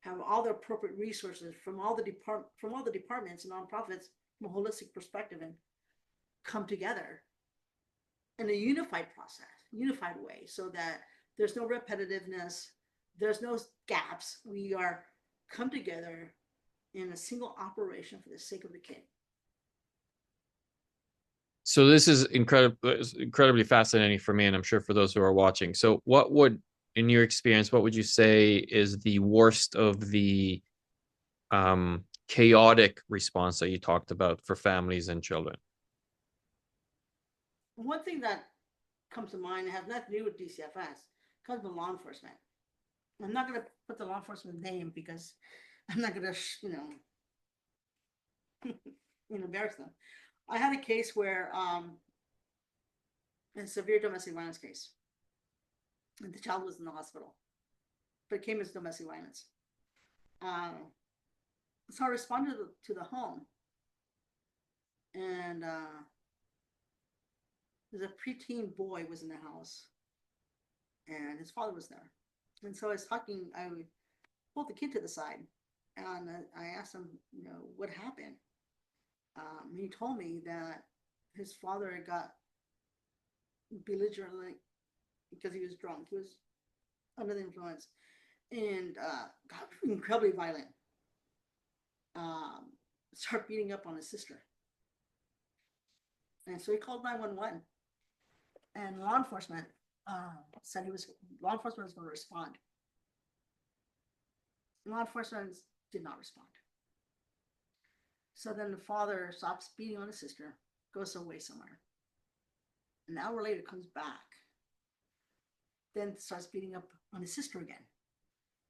Speaker 2: have all the appropriate resources from all the departments and nonprofits from a holistic perspective, and come together in a unified process, unified way, so that there's no repetitiveness, there's no gaps. We are come together in a single operation for the sake of the kid.
Speaker 1: So this is incredibly fascinating for me, and I'm sure for those who are watching. So what would, in your experience, what would you say is the worst of the chaotic response that you talked about for families and children?
Speaker 2: One thing that comes to mind has nothing to do with DCFS, comes from law enforcement. I'm not going to put the law enforcement name because I'm not going to, embarrass them. I had a case where, a severe domestic violence case, and the child was in the hospital. but it came as domestic violence. So I responded to the home, and there's a preteen boy was in the house, and his father was there. And so I was talking. I pulled the kid to the side, and I asked him, what happened. He told me that his father got belligerent because he was drunk. He was under the influence and got incredibly violent. Started beating up on his sister. And so he called 911. And law enforcement said law enforcement was going to respond. Law enforcement did not respond. So then the father stops beating on his sister, goes away somewhere. An hour later comes back, then starts beating up on his sister again.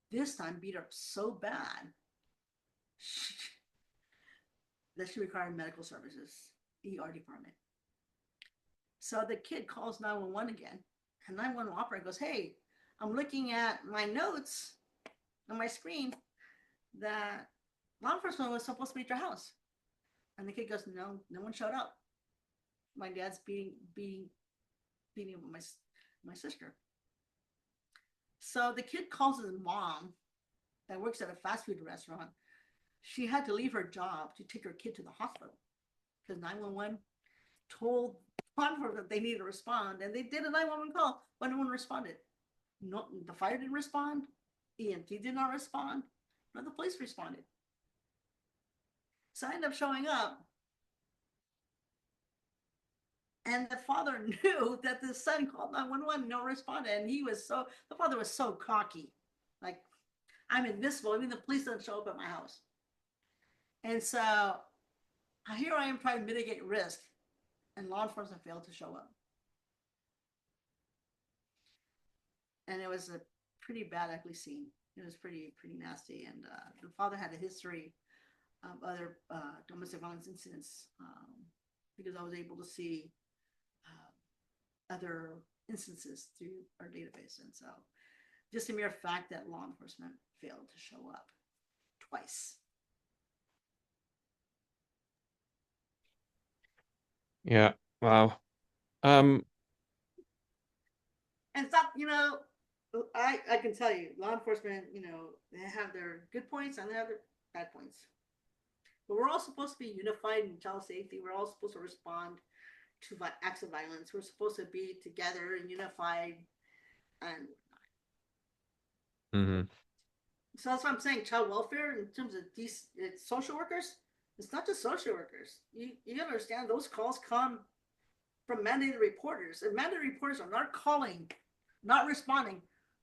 Speaker 2: This time beat her up so bad that she required medical services, ER department. So the kid calls 911 again, and 911 operator goes, hey, I'm looking at my notes on my screen that law enforcement was supposed to be at your house. And the kid goes, no one showed up. My dad's beating my sister. So the kid calls his mom that works at a fast food restaurant. She had to leave her job to take her kid to the hospital because 911 told law enforcement that they needed to respond, and they did a 911 call, but no one responded. No, the fire didn't respond. EMT did not respond. None of the police responded. So I ended up showing up, and the father knew that the son called 911, no responded, and the father was so cocky, like, I'm invisible. I mean, the police don't show up at my house. And so here I am trying to mitigate risk, and law enforcement failed to show up. And it was a pretty bad, ugly scene. It was pretty nasty. And the father had a history of other domestic violence incidents because I was able to see other instances through our database. And so just a mere fact that law enforcement failed to show up twice.
Speaker 1: Yeah. Wow.
Speaker 2: And it's not, I can tell you, law enforcement, they have their good points and they have their bad points. But we're all supposed to be unified in child safety. We're all supposed to respond to acts of violence. We're supposed to be together and unified. And
Speaker 1: Mm-hmm.
Speaker 2: so that's what I'm saying. Child welfare, in terms of these social workers, it's not just social workers. You understand those calls come from mandated reporters. If mandated reporters are not calling, not responding,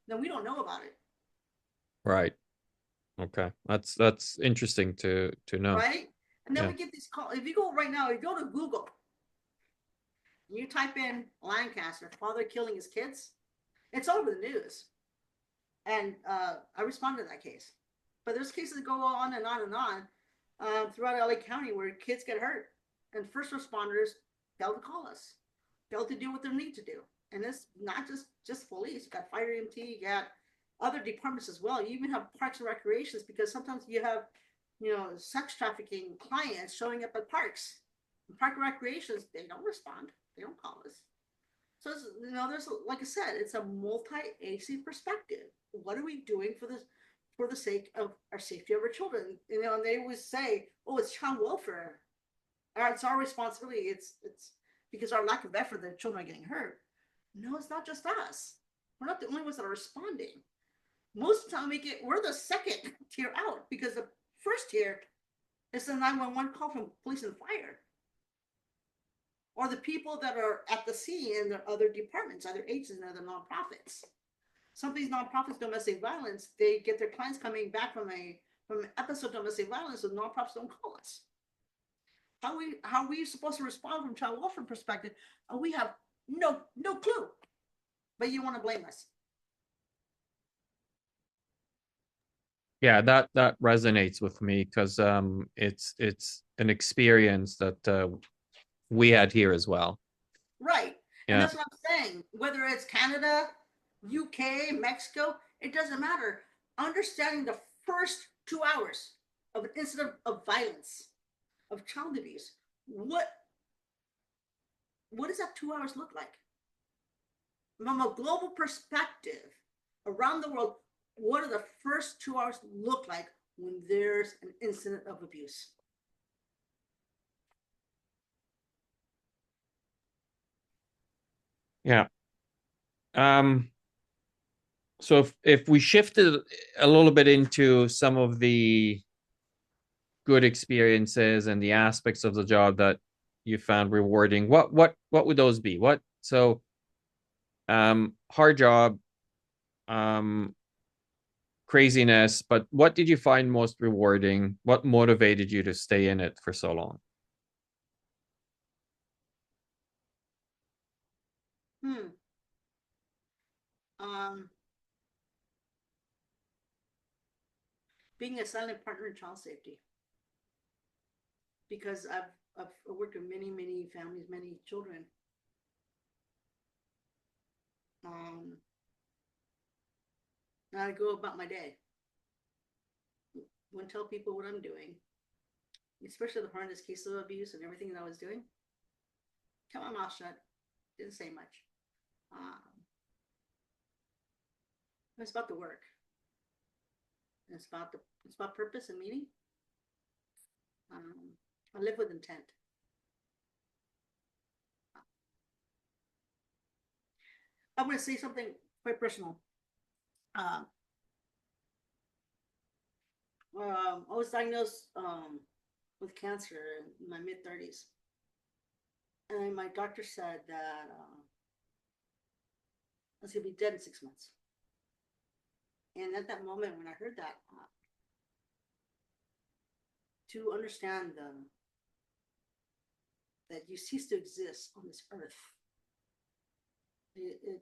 Speaker 2: then we don't know about it.
Speaker 1: Right. Okay. That's interesting to know.
Speaker 2: Right? And then
Speaker 1: Yeah.
Speaker 2: we get these calls. If you go right now, if you go to Google, you type in Lancaster, father killing his kids, it's all over the news. And I responded to that case. But there's cases that go on and on and on throughout LA County where kids get hurt. And first responders fail to call us, fail to do what they need to do. And it's not just police. You got fire EMT, you got other departments as well. You even have parks and recreations because sometimes you have, sex trafficking clients showing up at parks. And park and recreations, they don't respond. They don't call us. So, there's, like I said, it's a multi-agency perspective. What are we doing for the sake of our safety of our children? And they always say, oh, it's child welfare. It's our responsibility. It's because our lack of effort that children are getting hurt. No, it's not just us. We're not the only ones that are responding. Most of the time we're the second tier out because the first tier is the 911 call from police and fire. Or the people that are at the scene in their other departments, other agencies, and other nonprofits. Some of these nonprofits, domestic violence, they get their clients coming back from an episode of domestic violence, and nonprofits don't call us. How are we supposed to respond from child welfare perspective? We have no clue, but you want to blame us.
Speaker 1: Yeah, that resonates with me because it's an experience that we had here as well.
Speaker 2: Right. And
Speaker 1: Yeah.
Speaker 2: that's what I'm saying. Whether it's Canada, UK, Mexico, it doesn't matter. understanding the first 2 hours of an incident of violence, of child abuse, what what does that 2 hours look like? From a global perspective, around the world, what do the first 2 hours look like when there's an incident of abuse?
Speaker 1: Yeah. Um, so if we shifted a little bit into some of the good experiences and the aspects of the job that you found rewarding, what would those be? What so hard job, um craziness, but what did you find most rewarding? What motivated you to stay in it for so long?
Speaker 2: Hmm. Um, Being a silent partner in child safety, because I've worked with many families, many children. Um, and I go about my day. Wouldn't tell people what I'm doing, especially the horrendous cases of abuse and everything that I was doing. Kept my mouth shut. Didn't say much. Um, it's about the work. It's about purpose and meaning. Um, I live with intent. I'm going to say something quite personal. Uh, I was diagnosed with cancer in my mid 30s, and my doctor said that I was going to be dead in 6 months. And at that moment, when I heard that, to understand that you cease to exist on this earth, it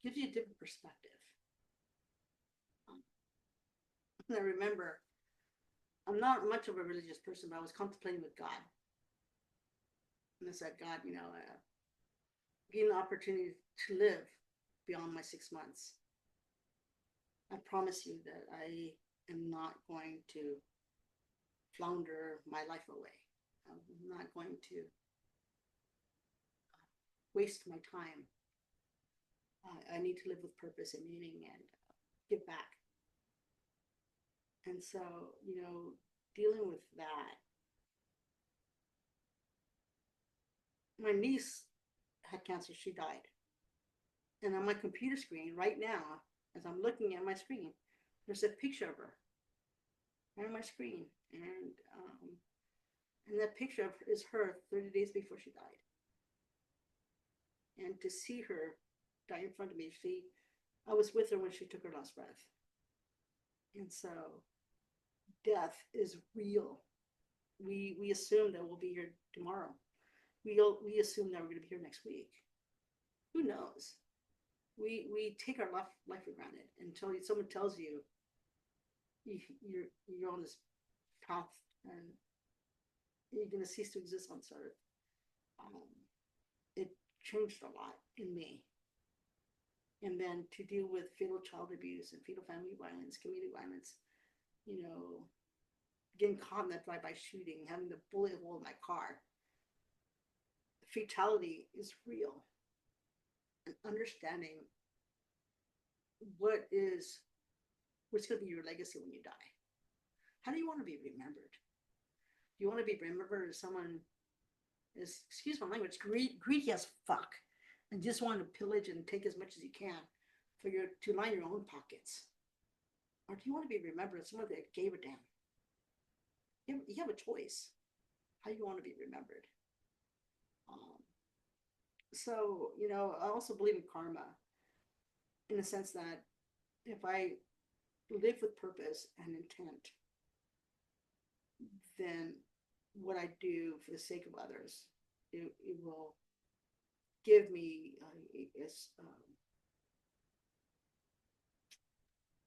Speaker 2: gives you a different perspective. Um, and I remember, I'm not much of a religious person, but I was contemplating with God. And I said, God, give me the opportunity to live beyond my 6 months. I promise you that I am not going to flounder my life away. I'm not going to waste my time. I need to live with purpose and meaning and give back. And so, dealing with that, my niece had cancer. She died. And on my computer screen right now, as I'm looking at my screen, there's a picture of her right on my screen. And that picture of is her 30 days before she died. And to see her die in front of me, I was with her when she took her last breath. And so death is real. We assume that we'll be here tomorrow. We assume that we're going to be here next week. Who knows? We take our life for granted until someone tells you, you're on this path and you're going to cease to exist on this earth. Um, it changed a lot in me. And then to deal with fatal child abuse and fatal family violence, community violence, you know, getting caught in that drive-by shooting, having the bullet hole in my car. The fatality is real. And understanding what's going to be your legacy when you die. How do you want to be remembered? Do you want to be remembered as someone is, excuse my language, greedy as fuck, and just want to pillage and take as much as you can to line your own pockets? Or do you want to be remembered as someone that gave a damn? You have a choice how you want to be remembered. Um, so, I also believe in karma in the sense that if I live with purpose and intent, then what I do for the sake of others, it will give me a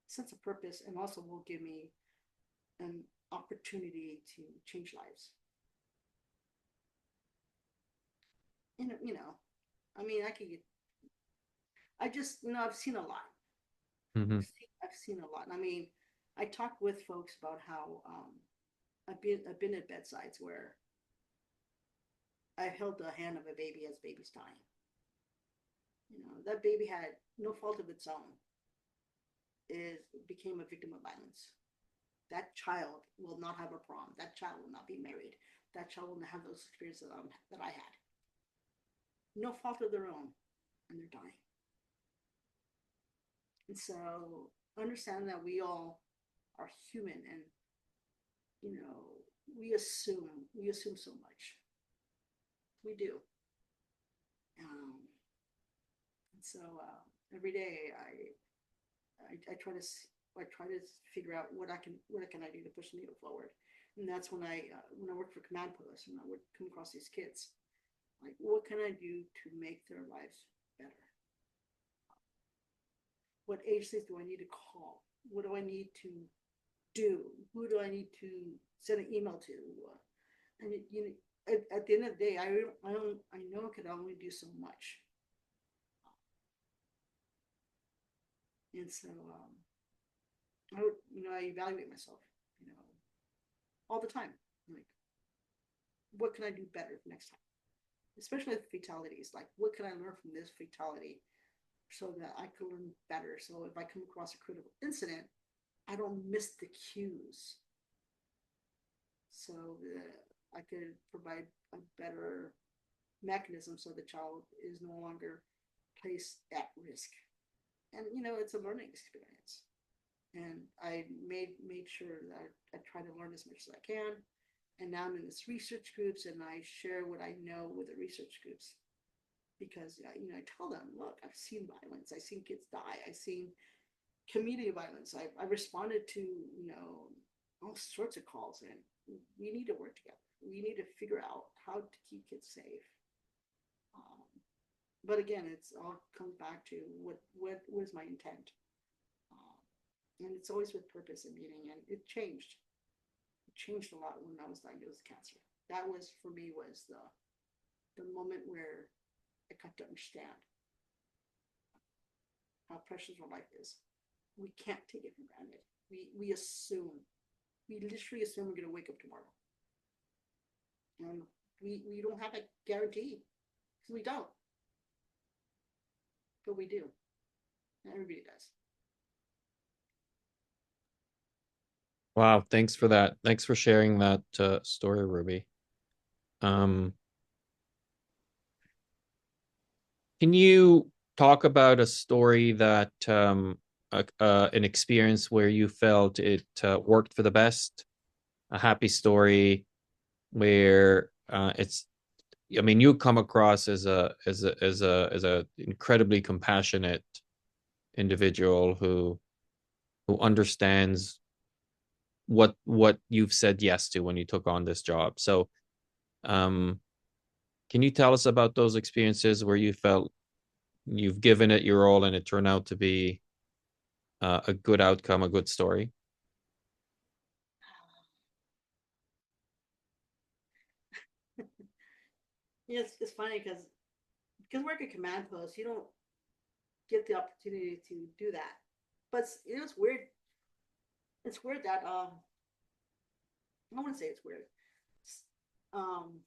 Speaker 2: sense of purpose, and also will give me an opportunity to change lives. And I mean, I just, I've seen a lot.
Speaker 1: Hmm.
Speaker 2: I've seen a lot. I mean, I talk with folks about how I've been at bedsides where I held the hand of a baby as baby's dying. You know, that baby had no fault of its own. Is became a victim of violence. That child will not have a prom. That child will not be married. That child will not have those experiences that I had. No fault of their own, and they're dying. And so understand that we all are human, and you know we assume so much. We do. Um, and so every day I try to figure out what can I do to push the needle forward. And that's when I work for command posts and I would come across these kids, like what can I do to make their lives better? What agencies do I need to call? What do I need to do? Who do I need to send an email to? And at the end of the day, I know I can only do so much. And so I evaluate myself, you know, all the time. Like, what can I do better next time? Especially with fatalities. Like, what can I learn from this fatality so that I can learn better? So if I come across a critical incident, I don't miss the cues. So I could provide a better mechanism so the child is no longer placed at risk. And it's a learning experience. And I made sure that I try to learn as much as I can. And now I'm in this research groups, and I share what I know with the research groups because I tell them, look, I've seen violence, I've seen kids die, I've seen community violence. I responded to all sorts of calls, and we need to work together. We need to figure out how to keep kids safe. Um, but again, it's all comes back to what was my intent, um, and it's always with purpose and meaning. And it changed. It changed a lot when I was diagnosed with cancer. That was for me was the moment where I got to understand how precious our life is. We can't take it for granted. We assume, we literally assume we're gonna wake up tomorrow, and we don't have a guarantee. We don't, but we do. Everybody does.
Speaker 1: Wow, thanks for that. Thanks for sharing that story, Ruby. Um, can you talk about a story that an experience where you felt it worked for the best, a happy story where it's I mean, you come across as a incredibly compassionate individual who understands what you've said yes to when you took on this job. So, um, can you tell us about those experiences where you felt you've given it your all and it turned out to be a good outcome, a good story?
Speaker 2: Yeah, it's funny because work at command post, you don't get the opportunity to do that. But it's weird. It's weird that I want to say it's weird. Um,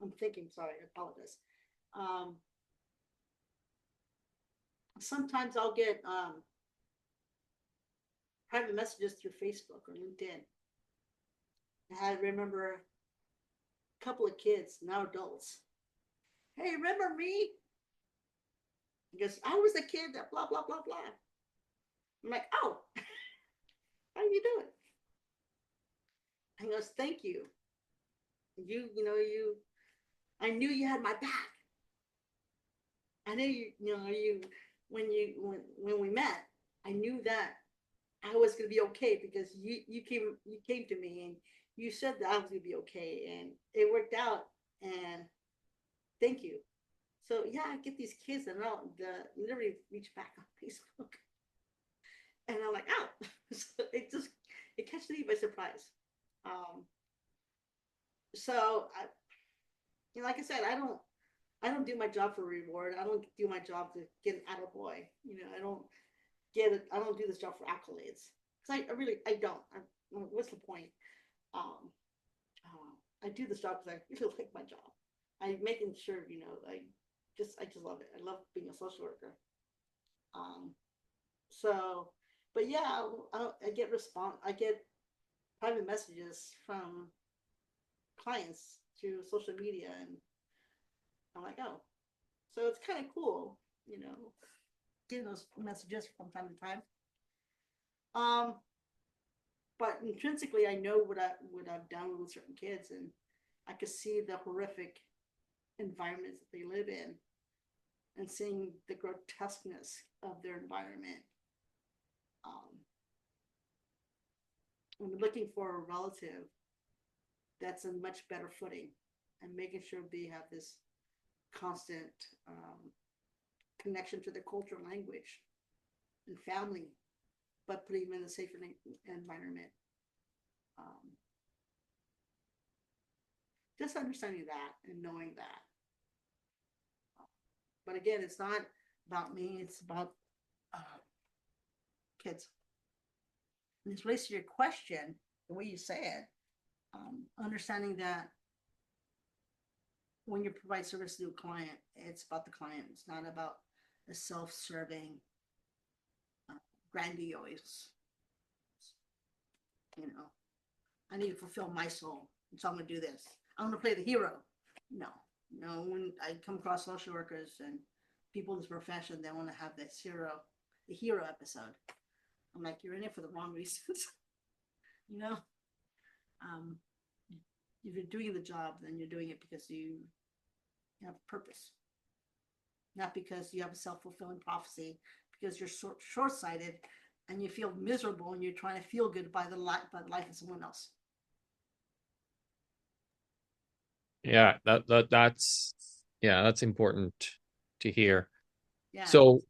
Speaker 2: I'm thinking. Sorry, I apologize. Um, Sometimes I'll get private messages through Facebook or LinkedIn. I remember a couple of kids, now adults. Hey, remember me? Because I was the kid that blah blah blah blah. I'm like, oh, how you doing? And he goes, thank you. You. I knew you had my back. I knew you when we met. I knew that I was gonna be okay because you came to me and you said that I was gonna be okay, and it worked out. And thank you. So yeah, I get these kids and literally reach back on Facebook, and I'm like, oh, so it catches me by surprise. Um, so like I said, I don't do my job for reward. I don't do my job to get an attaboy. I don't. get it. I don't do this job for accolades because I really I don't. What's the point? Um, I do this job because I really like my job. I'm making sure I just love it. I love being a social worker. Um, so, but yeah, I get response. I get private messages from clients through social media, and I'm like, oh, so it's kind of cool, getting those messages from time to time. Um, but intrinsically, I know what I've done with certain kids, and I could see the horrific environments that they live in, and seeing the grotesqueness of their environment. Um, I'm looking for a relative that's in much better footing, and making sure they have this constant connection to their culture, language, and family, but putting them in a safer environment. Um, just understanding that and knowing that. But again, it's not about me, it's about uh, kids. And this relates to your question, the way you say it, understanding that when you provide service to a client, it's about the client. It's not about a self-serving, uh, grandiose, you know, I need to fulfill my soul. So I'm going to do this. I'm going to play the hero. No, no. When I come across social workers and people in this profession, they want to have this the hero episode. I'm like, you're in it for the wrong reasons. you know, um, if you're doing the job, then you're doing it because you have purpose, not because you have a self-fulfilling prophecy, because you're short-sighted and you feel miserable and you're trying to feel good by the life of someone else.
Speaker 1: Yeah, that's important to hear.
Speaker 2: Yeah.
Speaker 1: So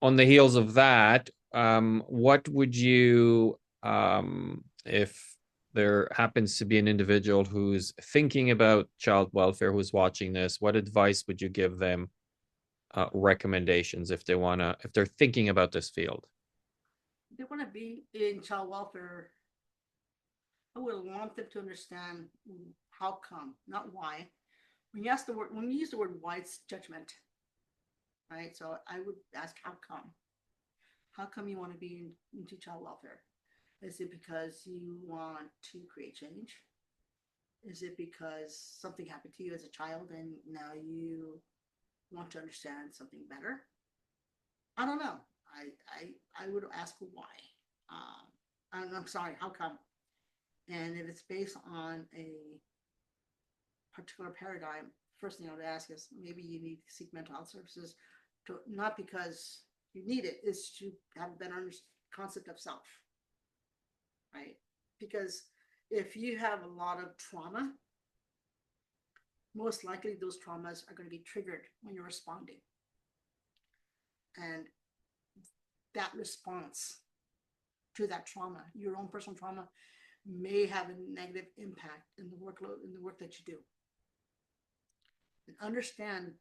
Speaker 1: on the heels of that, what would you, if there happens to be an individual who's thinking about child welfare, who's watching this, what advice would you give them, recommendations if they're thinking about this field?
Speaker 2: They want to be in child welfare. I would want them to understand how come, not why. When you use the word why, it's judgment, right? So I would ask how come. How come you want to be into child welfare? Is it because you want to create change? Is it because something happened to you as a child and now you want to understand something better? I don't know. I would ask why. I'm sorry. How come? And if it's based on a particular paradigm, first thing I would ask is maybe you need to seek mental health services, to not because you need it, is to have a better concept of self, right? Because if you have a lot of trauma, most likely those traumas are going to be triggered when you're responding. And that response to that trauma, your own personal trauma, may have a negative impact in the work that you do. And understand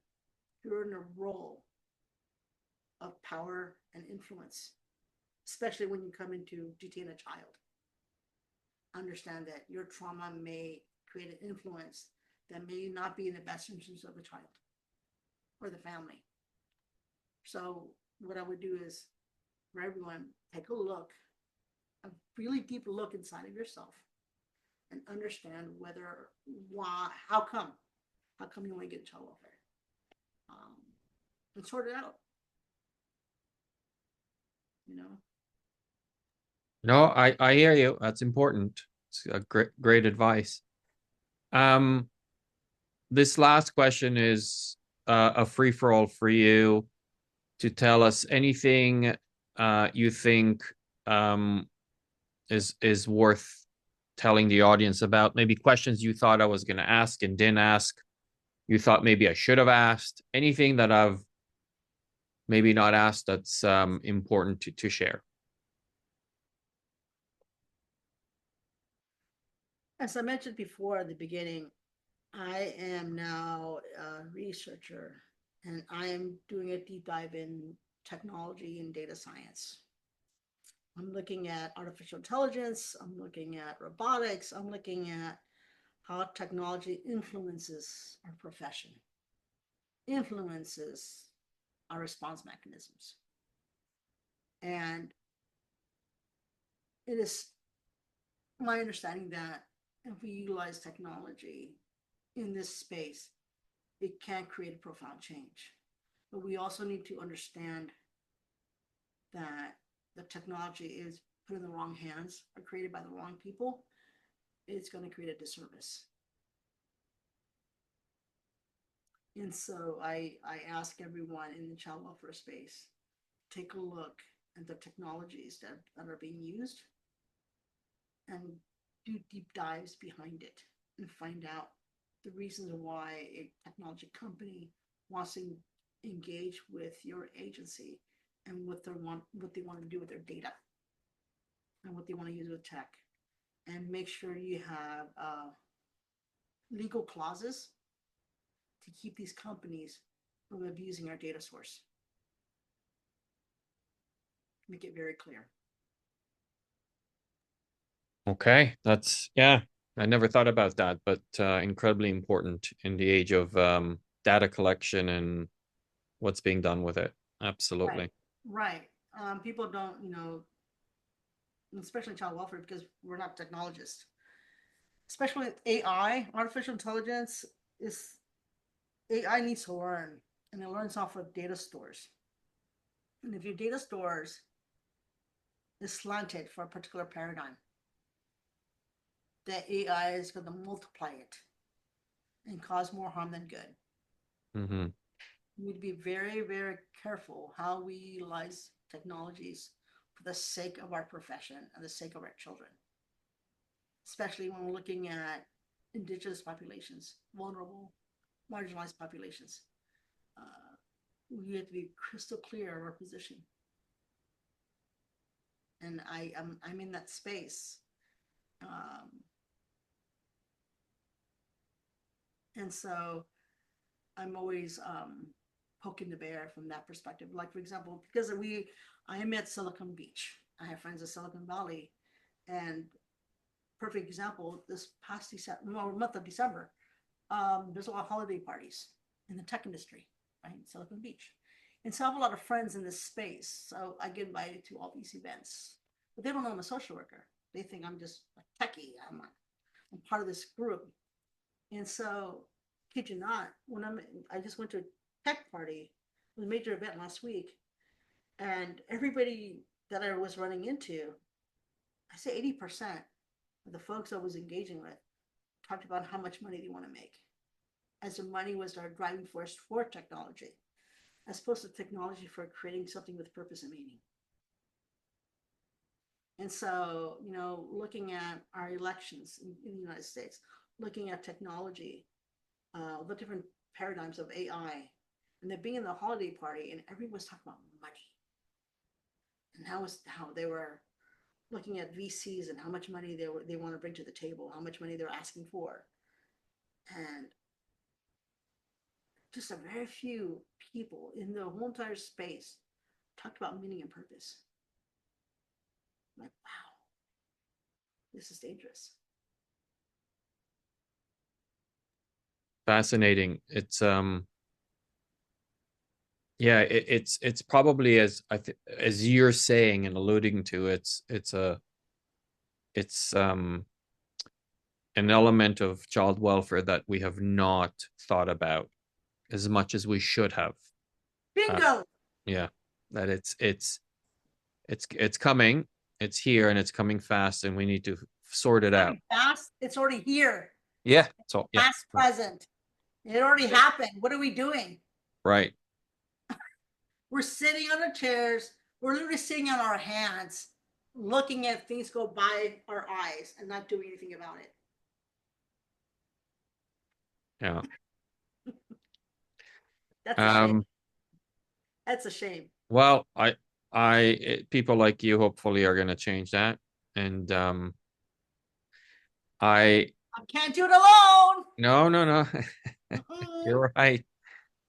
Speaker 2: you're in a role of power and influence, especially when you come into detain a child. Understand that your trauma may create an influence that may not be in the best interest of the child or the family. So what I would do is, for everyone, take a really deep look inside of yourself and understand how come you want to get child welfare, um, and sort it out, you know?
Speaker 1: No, I hear you. That's important. It's a great advice. Um, this last question is, a free for all for you to tell us anything you think, um, is worth telling the audience about. Maybe questions you thought I was going to ask and didn't ask. You thought maybe I should have asked. Anything that I've maybe not asked that's important to share.
Speaker 2: As I mentioned before at the beginning, I am now a researcher and I am doing a deep dive in technology and data science. I'm looking at artificial intelligence. I'm looking at robotics. I'm looking at how technology influences our profession, influences our response mechanisms. And it is my understanding that if we utilize technology in this space, it can create a profound change. But we also need to understand that the technology is put in the wrong hands or created by the wrong people, it's going to create a disservice. And so I ask everyone in the child welfare space, take a look at the technologies that are being used and do deep dives behind it and find out the reasons why a technology company wants to engage with your agency and what they want to do with their data and what they want to use with tech, and make sure you have legal clauses to keep these companies from abusing our data source. Make it very clear.
Speaker 1: Okay, that's yeah. I never thought about that, but incredibly important in the age of data collection and what's being done with it.
Speaker 2: Right,
Speaker 1: Absolutely.
Speaker 2: right. People don't, especially child welfare, because we're not technologists. Especially with AI, artificial intelligence is AI needs to learn, and it learns off of data stores. And if your data stores is slanted for a particular paradigm, the AI is going to multiply it and cause more harm than good.
Speaker 1: Hmm.
Speaker 2: We need to be very, very careful how we utilize technologies for the sake of our profession and the sake of our children, especially when we're looking at indigenous populations, vulnerable, marginalized populations. Uh, we have to be crystal clear of our position. And I'm in that space. Um, and so I'm always poking the bear from that perspective. Like, for example, because I am at Silicon Beach. I have friends at Silicon Valley, and perfect example, this past December, month of December, there's a lot of holiday parties in the tech industry, right, in Silicon Beach. And so I have a lot of friends in this space. So I get invited to all these events, but they don't know I'm a social worker. They think I'm just a techie. I'm part of this group. And so, kid you not, I just went to a tech party, it was a major event last week, and everybody that I was running into, I say 80% of the folks I was engaging with talked about how much money they want to make, as the money was our driving force for technology, as opposed to technology for creating something with purpose and meaning. And so, looking at our elections in the United States, looking at technology, the different paradigms of AI, and they're being in the holiday party, and everyone was talking about money and how they were looking at VCs and how much money they want to bring to the table, how much money they're asking for, and just a very few people in the whole entire space talked about meaning and purpose. I'm like, wow, this is dangerous.
Speaker 1: Fascinating. It's yeah, it's probably as as you're saying and alluding to, it's an element of child welfare that we have not thought about as much as we should have. Uh,
Speaker 2: Bingo.
Speaker 1: yeah, that it's coming, it's here, and it's coming fast, and we need to sort it out.
Speaker 2: Coming fast. It's already here.
Speaker 1: Yeah. So yeah,
Speaker 2: Past, present. It already happened. What are we doing?
Speaker 1: right.
Speaker 2: We're sitting on our chairs. We're literally sitting on our hands, looking at things go by our eyes and not doing anything about it.
Speaker 1: Yeah.
Speaker 2: That's a shame.
Speaker 1: Um.
Speaker 2: That's a shame.
Speaker 1: Well, people like you hopefully are going to change that, and I
Speaker 2: I can't do it alone.
Speaker 1: no, no, no. You're right.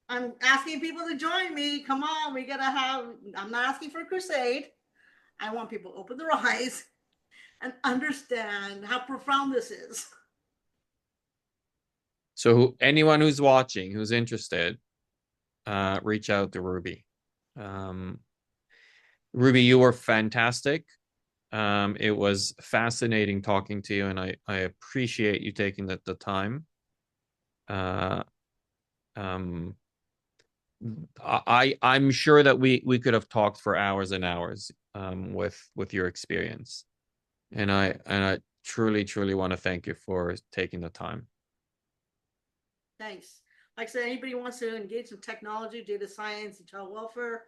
Speaker 2: I'm asking people to join me. Come on, we gotta have. I'm not asking for a crusade. I want people to open their eyes and understand how profound this is.
Speaker 1: So anyone who's watching, who's interested, reach out to Ruby. Um, Ruby, you were fantastic. It was fascinating talking to you, and I appreciate you taking the time. Uh, um, I'm sure that we could have talked for hours and hours with your experience, and I truly want to thank you for taking the time.
Speaker 2: Thanks. Like I said, anybody wants to engage in technology, data science, and child welfare,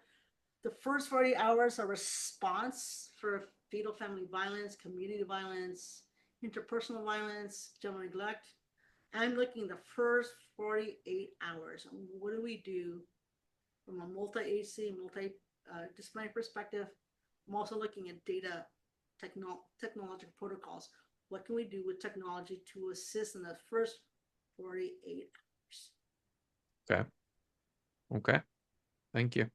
Speaker 2: the first 40 hours are response for fetal family violence, community violence, interpersonal violence, general neglect. I'm looking the first 48 hours. What do we do from a multi-agency, multi-disciplinary perspective? I'm also looking at data technological protocols. What can we do with technology to assist in the first 48 hours?
Speaker 1: Okay. Okay. Thank you.